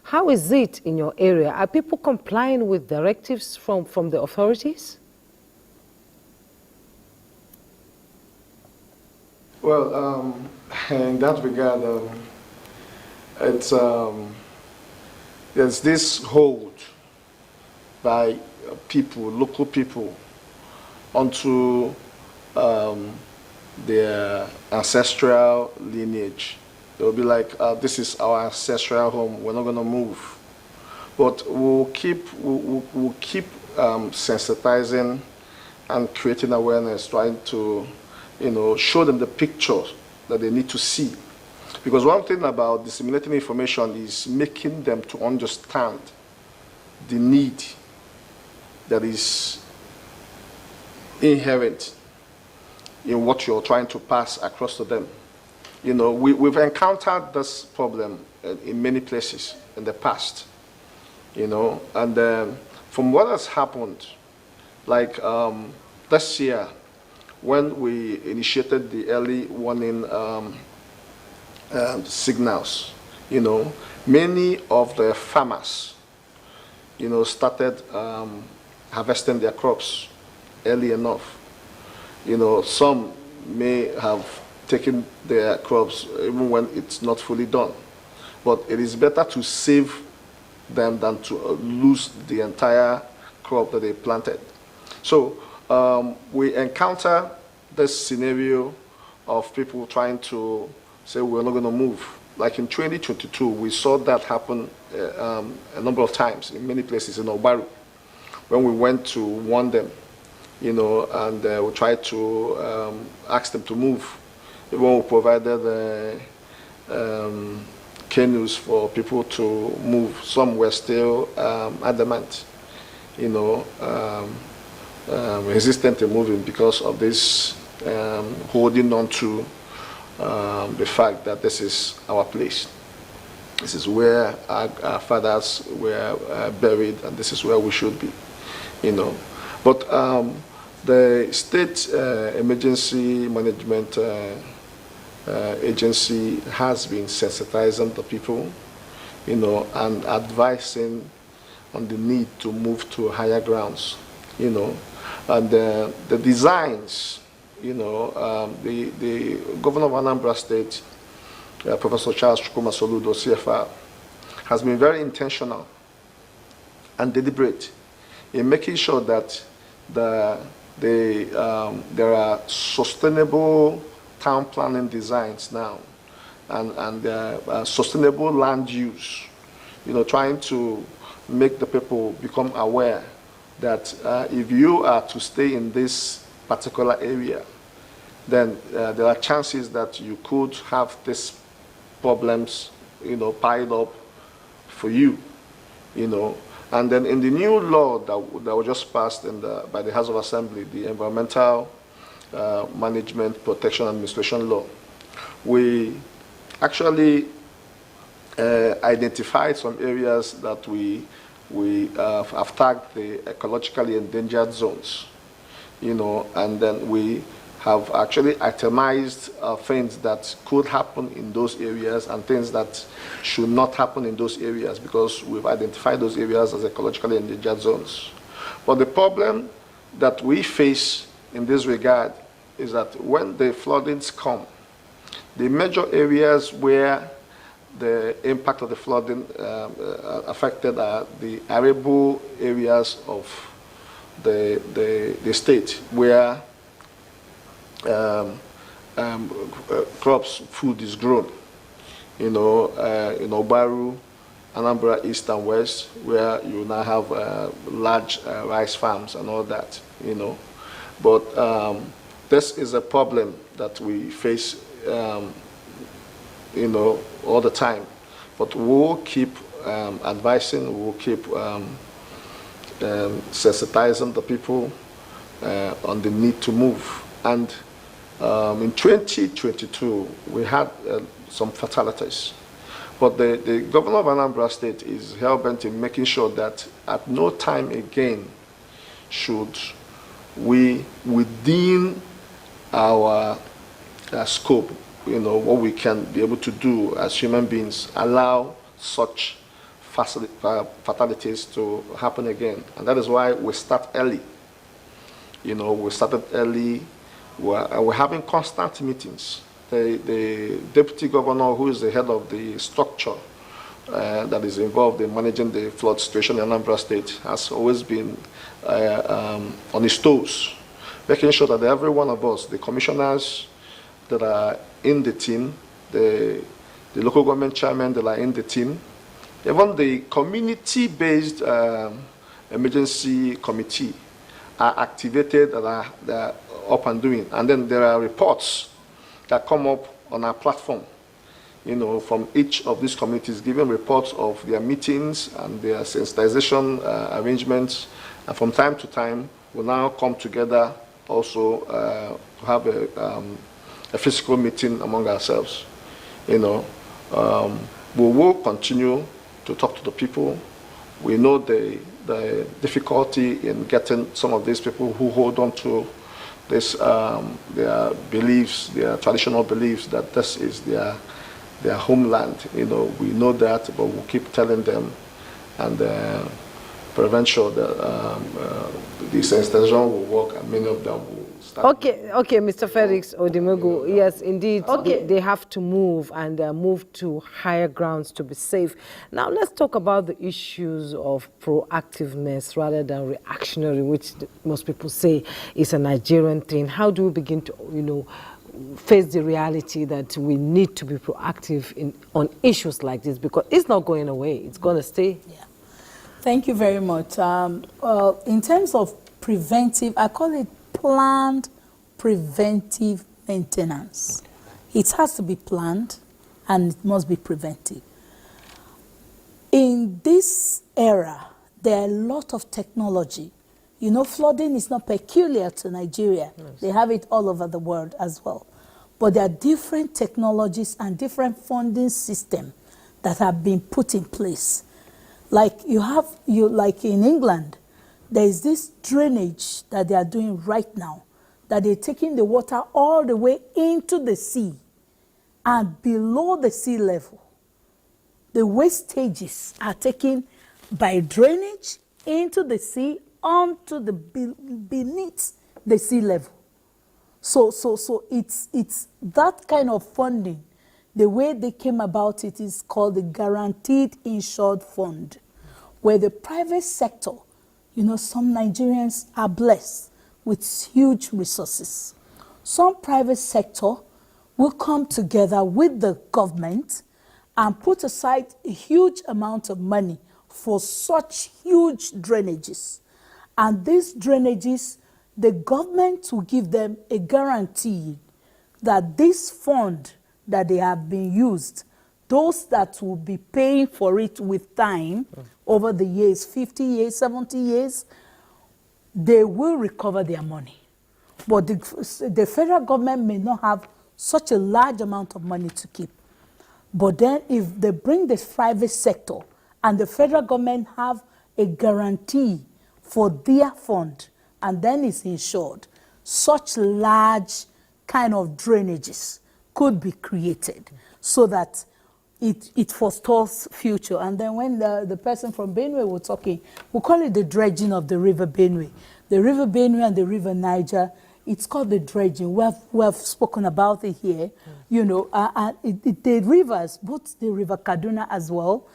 How is it in your area? Are people complying with directives from the authorities? Well, in that regard, there's this hold by people, local people, onto their ancestral lineage. They'll be like, this is our ancestral home, we're not going to move. But we'll keep sensitizing and creating awareness, trying to, show them the picture that they need to see. Because one thing about disseminating information is making them to understand the need that is inherent in what you're trying to pass across to them. We've encountered this problem in many places in the past, and from what has happened, like this year, when we initiated the early warning signals, many of the farmers, started harvesting their crops early enough. Some may have taken their crops even when it's not fully done. But it is better to save them than to lose the entire crop that they planted. So we encounter this scenario of people trying to say we're not going to move. Like in 2022, we saw that happen a number of times in many places in Obaru, when we went to warn them, and we tried to ask them to move. Even we provided canoes for people to move. Some were still adamant, resistant to moving because of this holding on to the fact that this is our place. This is where our fathers were buried, and this is where we should be, But the state emergency management agency has been sensitizing the people, and advising on the need to move to higher grounds, and the designs, the governor of Anambra State, Professor Charles Chukwuma Soludo, CFR, has been very intentional and deliberate in making sure that there are sustainable town planning designs now, and sustainable land use, trying to make the people become aware that if you are to stay in this particular area, then there are chances that you could have these problems, piled up for you, And then in the new law that was just passed by the House of Assembly, the Environmental Management Protection Administration Law, we actually identified some areas that we have tagged the ecologically endangered zones, and then we have actually itemized things that could happen in those areas and things that should not happen in those areas, because we've identified those areas as ecologically endangered zones. But the problem that we face in this regard is that when the floodings come, the major areas where the impact of the flooding affected are the arable areas of the state, where crops, food is grown. In Obaru, Anambra East and West, where you now have large rice farms and all that, But this is a problem that we face, all the time. But we'll keep advising, we'll keep sensitizing the people on the need to move. And in 2022, we had some fatalities. But the governor of Anambra State is hell-bent in making sure that at no time again should we, within our scope, what we can be able to do as human beings, allow such fatalities to happen again. And that is why we start early. We started early. We're having constant meetings. The deputy governor, who is the head of the structure that is involved in managing the flood situation in Anambra State, has always been on his toes, making sure that every one of us, the commissioners that are in the team, the local government chairmen that are in the team, even the community-based emergency committee are activated and are up and doing. And then there are reports that come up on our platform, from each of these communities, giving reports of their meetings and their sensitization arrangements. And from time to time, we now come together also to have a physical meeting among ourselves. We will continue to talk to the people. We know the difficulty in getting some of these people who hold on to their beliefs, their traditional beliefs, that this is their homeland. You know, we know that, but we'll keep telling them, and prevent sure that this extension will work, and many of them will start. Okay, Mr. Felix Odimogu, yes, indeed, they have to move and move to higher grounds to be safe. Now, let's talk about the issues of proactiveness rather than reactionary, which most people say is a Nigerian thing. How do we begin to, face the reality that we need to be proactive on issues like this, because it's not going away, it's going to stay. Yeah. Thank you very much. In terms of preventive, I call it planned preventive maintenance. It has to be planned and it must be preventive. In this era, there are a lot of technology. You know, flooding is not peculiar to Nigeria. Yes. They have it all over the world as well. But there are different technologies and different funding systems that have been put in place. Like like in England, there is this drainage that they are doing right now, that they're taking the water all the way into the sea and below the sea level. The wastages are taken by drainage into the sea onto the beneath the sea level. So it's that kind of funding. The way they came about it is called the Guaranteed Insured Fund, where the private sector, some Nigerians are blessed with huge resources. Some private sector will come together with the government and put aside a huge amount of money for such huge drainages. And these drainages, the government will give them a guarantee that this fund that they have been used, those that will be paying for it with time over the years, 50 years, 70 years, they will recover their money. But the federal government may not have such a large amount of money to keep. But then if they bring the private sector and the federal government have a guarantee for their fund, and then it's insured, such large kind of drainages could be created so that it forestals future. And then when the person from Benue was talking, we call it the dredging of the river Benue. The river Benue and the river Niger, it's called the dredging. We have spoken about it here. The rivers, both the river Kaduna as well,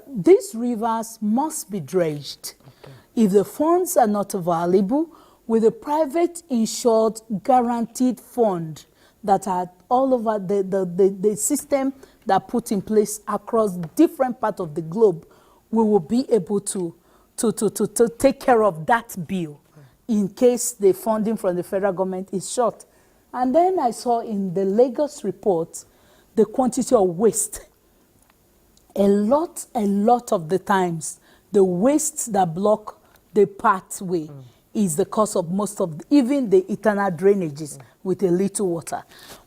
these rivers must be dredged. Okay. If the funds are not available, with a private insured guaranteed fund that are all over the system that put in place across different parts of the globe, we will be able to take care of that bill in case the funding from the federal government is short. And then I saw in the Lagos report the quantity of waste. A lot of the times, the waste that block the pathway is the cause of most of, even the internal drainages with a little water.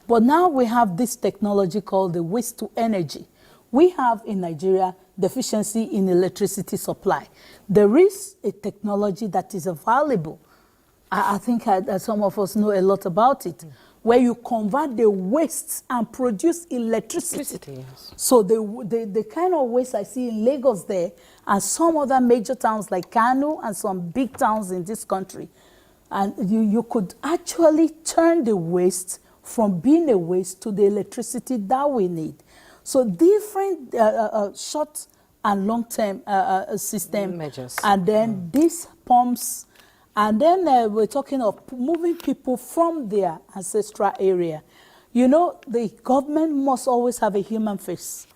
But now we have this technology called the waste to energy. We have in Nigeria deficiency in electricity supply. There is a technology that is available. I think some of us know a lot about it, where you convert the waste and produce electricity. Yes. So the kind of waste I see in Lagos there and some other major towns like Kano and some big towns in this country, and you could actually turn the waste from being a waste to the electricity that we need. So different short and long-term system measures. And then these pumps. And then we're talking of moving people from their ancestral area. The government must always have a human face.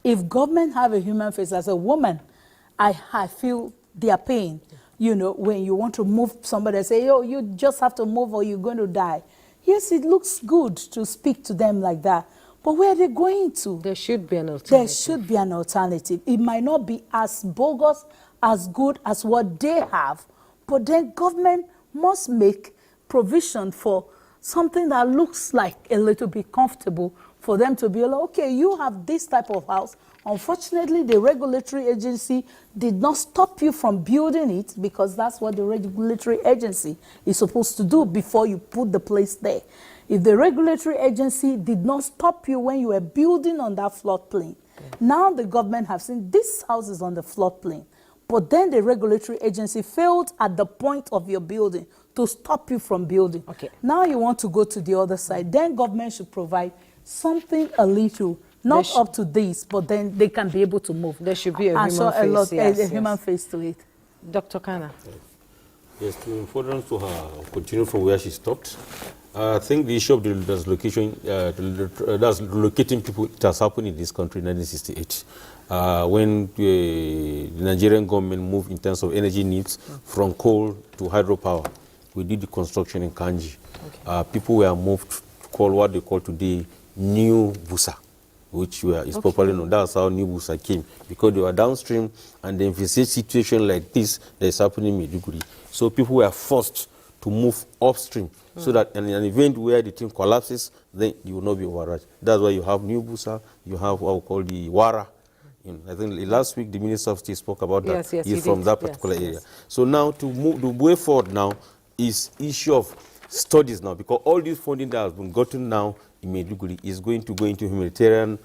If government have a human face, as a woman, I feel their pain. When you want to move somebody, say, oh, you just have to move or you're going to die. Yes, it looks good to speak to them like that. But where are they going to? There should be an alternative. There should be an alternative. It might not be as bogus, as good as what they have. But then government must make provision for something that looks like a little bit comfortable for them to be like, okay, you have this type of house. Unfortunately, the regulatory agency did not stop you from building it, because that's what the regulatory agency is supposed to do before you put the place there. If the regulatory agency did not stop you when you were building on that floodplain, now the government have seen this house is on the floodplain, but then the regulatory agency failed at the point of your building to stop you from building. Okay. Now you want to go to the other side. Then government should provide something a little, not up to this, but then they can be able to move. There should be a human face. A human face to it. Dr. Kana. Yes, to further to her, continue from where she stopped. I think the issue of the relocation, that's relocating people, it has happened in this country in 1968. When the Nigerian government moved in terms of energy needs from coal to hydropower, we did the construction in Kanji. Okay. People were moved to call what they call today New Busa, which is properly known. That's how New Busa came, because they were downstream, and then if you see a situation like this that is happening in Maiduguri, so people were forced to move upstream, so that in an event where the thing collapses, then you will not be override. That's why you have New Busa, you have what we call the Wara. I think last week the Minister of State spoke about that. Yes, He's from that particular area. So now to move the way forward now is issue of studies now, because all this funding that has been gotten now in Maiduguri is going to go into humanitarian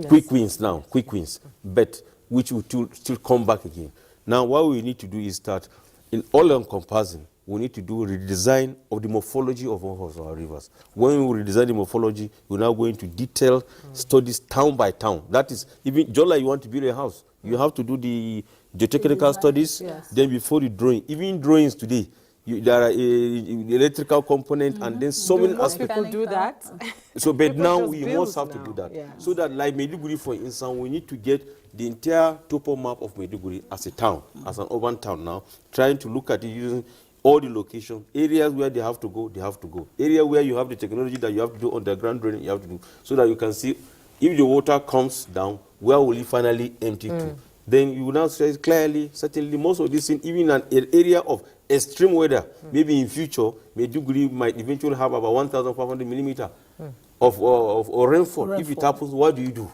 quick wins now, quick wins, but which will still come back again. Now what we need to do is start in all encompassing. We need to do redesign of the morphology of our rivers. When we redesign the morphology, we're now going to detail studies town by town. That is, even just like you want to build a house, you have to do the geotechnical studies, then before the drawing. Even drawings today, there are the electrical component, and then so many aspects. People do that. So, but now we must have to do that. So that, like Maiduguri, for instance, we need to get the entire topo map of Maiduguri as a town, as an urban town now, trying to look at it using all the locations, areas where they have to go, area where you have the technology that you have to do underground draining, you have to do, so that you can see if the water comes down, where will it finally empty to? Then you will now say clearly, certainly most of these things, even an area of extreme weather, maybe in future, Maiduguri might eventually have about 1,500 millimeter of rainfall. If it happens, what do you do?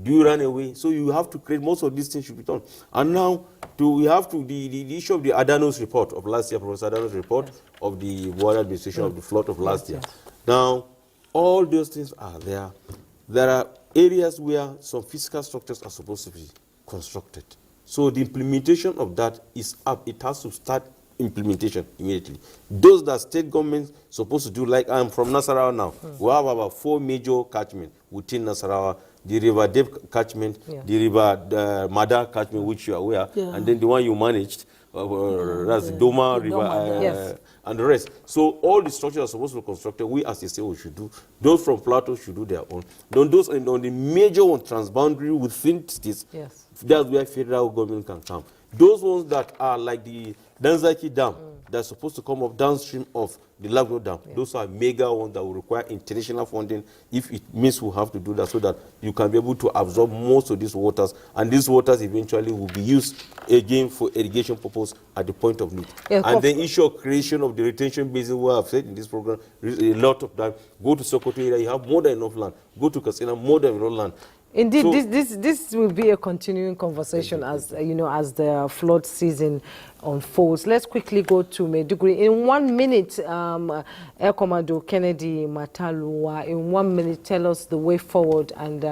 Do you run away? So you have to create, most of these things should be done. And now, we have to, the issue of the Adano's report of last year, Professor Adano's report of the water administration of the flood of last year. Now, all those things are there. There are areas where some physical structures are supposed to be constructed. So the implementation of that is up. It has to start implementation immediately. Those that state governments supposed to do, like I'm from Nasarawa now, we have about 4 major catchments within Nasarawa. The River Deb catchment, the River Mada catchment, which you are aware, and then the one you managed, that's Doma River, and the rest. So all the structures are supposed to be constructed. We as a state should do. Those from Plateau should do their own. Then those on the major one, transboundary within states, that's where federal government can come. Those ones that are like the Danzaki Dam, that's supposed to come up downstream of the Lagos Dam. Those are mega ones that will require international funding. If it means we have to do that, so that you can be able to absorb most of these waters, and these waters eventually will be used again for irrigation purpose at the point of need. And the issue of creation of the retention basin, where I've said in this program, a lot of that. Go to Sokoto area, you have more than enough land. Go to Katsina, more than enough land. Indeed, so, this will be a continuing conversation as as the flood season unfolds. Let's quickly go to Maiduguri. In 1 minute, Air Commodore Kennedy Mataluwa, in 1 minute, tell us the way forward and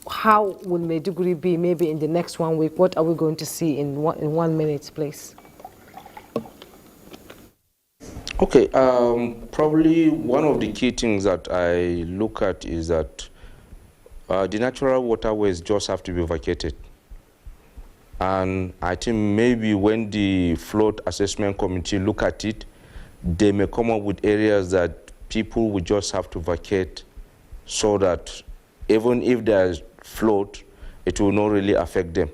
how will Maiduguri be maybe in the next 1 week? What are we going to see in 1 minute, please? Okay, probably one of the key things that I look at is that the natural waterways just have to be vacated. And I think maybe when the flood assessment committee look at it, they may come up with areas that people will just have to vacate, so that even if there's flood, it will not really affect them.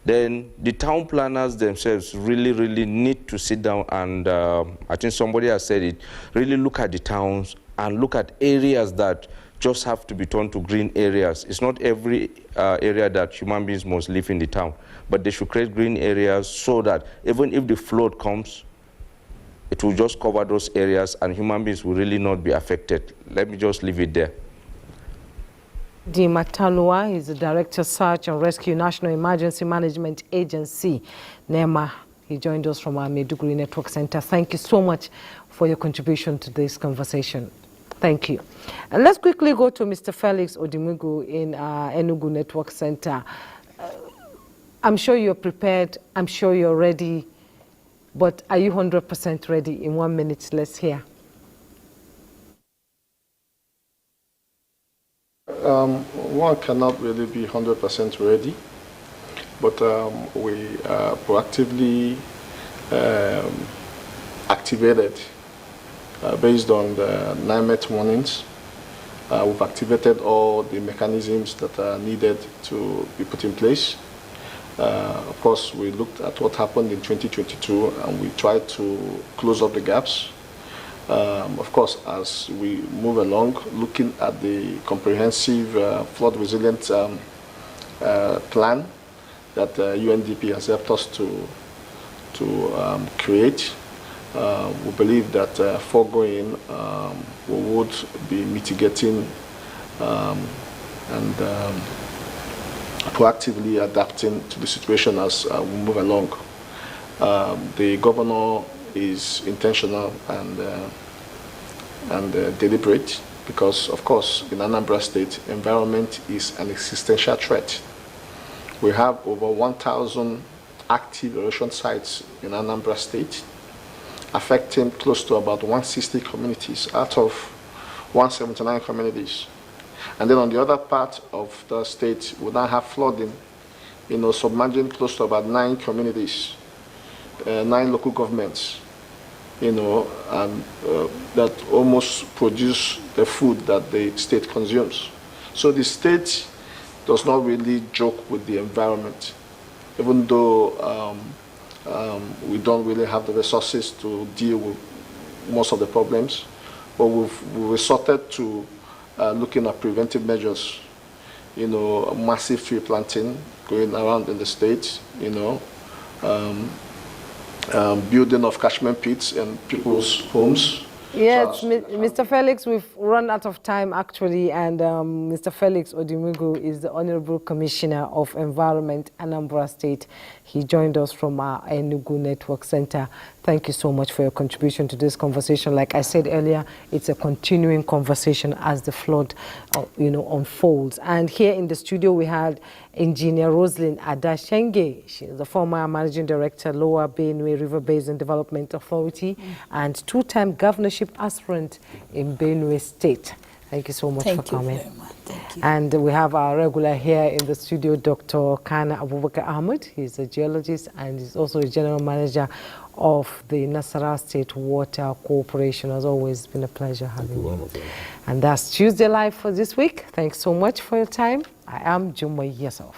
Then the town planners themselves really need to sit down and, I think somebody has said it, really look at the towns and look at areas that just have to be turned to green areas. It's not every area that human beings must live in the town, but they should create green areas so that even if the flood comes, it will just cover those areas and human beings will really not be affected. Let me just leave it there. Di Matalua is the Director Search and Rescue National Emergency Management Agency, NEMA. He joined us from our Maiduguri Network Center. Thank you so much for your contribution to this conversation. Thank you. And let's quickly go to Mr. Felix Odimugu in our Enugu Network Center. I'm sure you're prepared. I'm sure you're ready. But are you 100% ready? In 1 minute, let's hear. One cannot really be 100% ready, but we proactively activated based on the NIMET warnings. We've activated all the mechanisms that are needed to be put in place. Of course, we looked at what happened in 2022 and we tried to close up the gaps. Of course, as we move along, looking at the comprehensive flood resilient plan that UNDP has helped us to create, we believe that foregoing we would be mitigating and proactively adapting to the situation as we move along. The governor is intentional and deliberate because, of course, in Anambra State, environment is an existential threat. We have over 1,000 active erosion sites in Anambra State, affecting close to about 160 communities out of 179 communities. And then on the other part of the state, we now have flooding, submerging close to about 9 communities. 9 local governments, and that almost produce the food that the state consumes. So the state does not really joke with the environment, even though we don't really have the resources to deal with most of the problems. But we've resorted to looking at preventive measures, massive tree planting going around in the state, building of catchment pits in people's homes. Yes, Mr. Felix, we've run out of time actually, and Mr. Felix Odimugu is the Honorable Commissioner of Environment, Anambra State. He joined us from our Enugu Network Center. Thank you so much for your contribution to this conversation. Like I said earlier, it's a continuing conversation as the flood, unfolds. And here in the studio, we had Engineer Roslyn Adashenge. She is the former Managing Director, Lower Benue River Basin Development Authority, and 2-time governorship aspirant in Benue State. Thank you so much for coming. Very much. Thank you. And we have our regular here in the studio, Dr. Kana Abubakar Ahmed. He's a geologist and he's also a general manager of the Nasarawa State Water Corporation. It's always been a pleasure having you. And that's Tuesday Live for this week. Thanks so much for your time. I am Jumwa Yesov.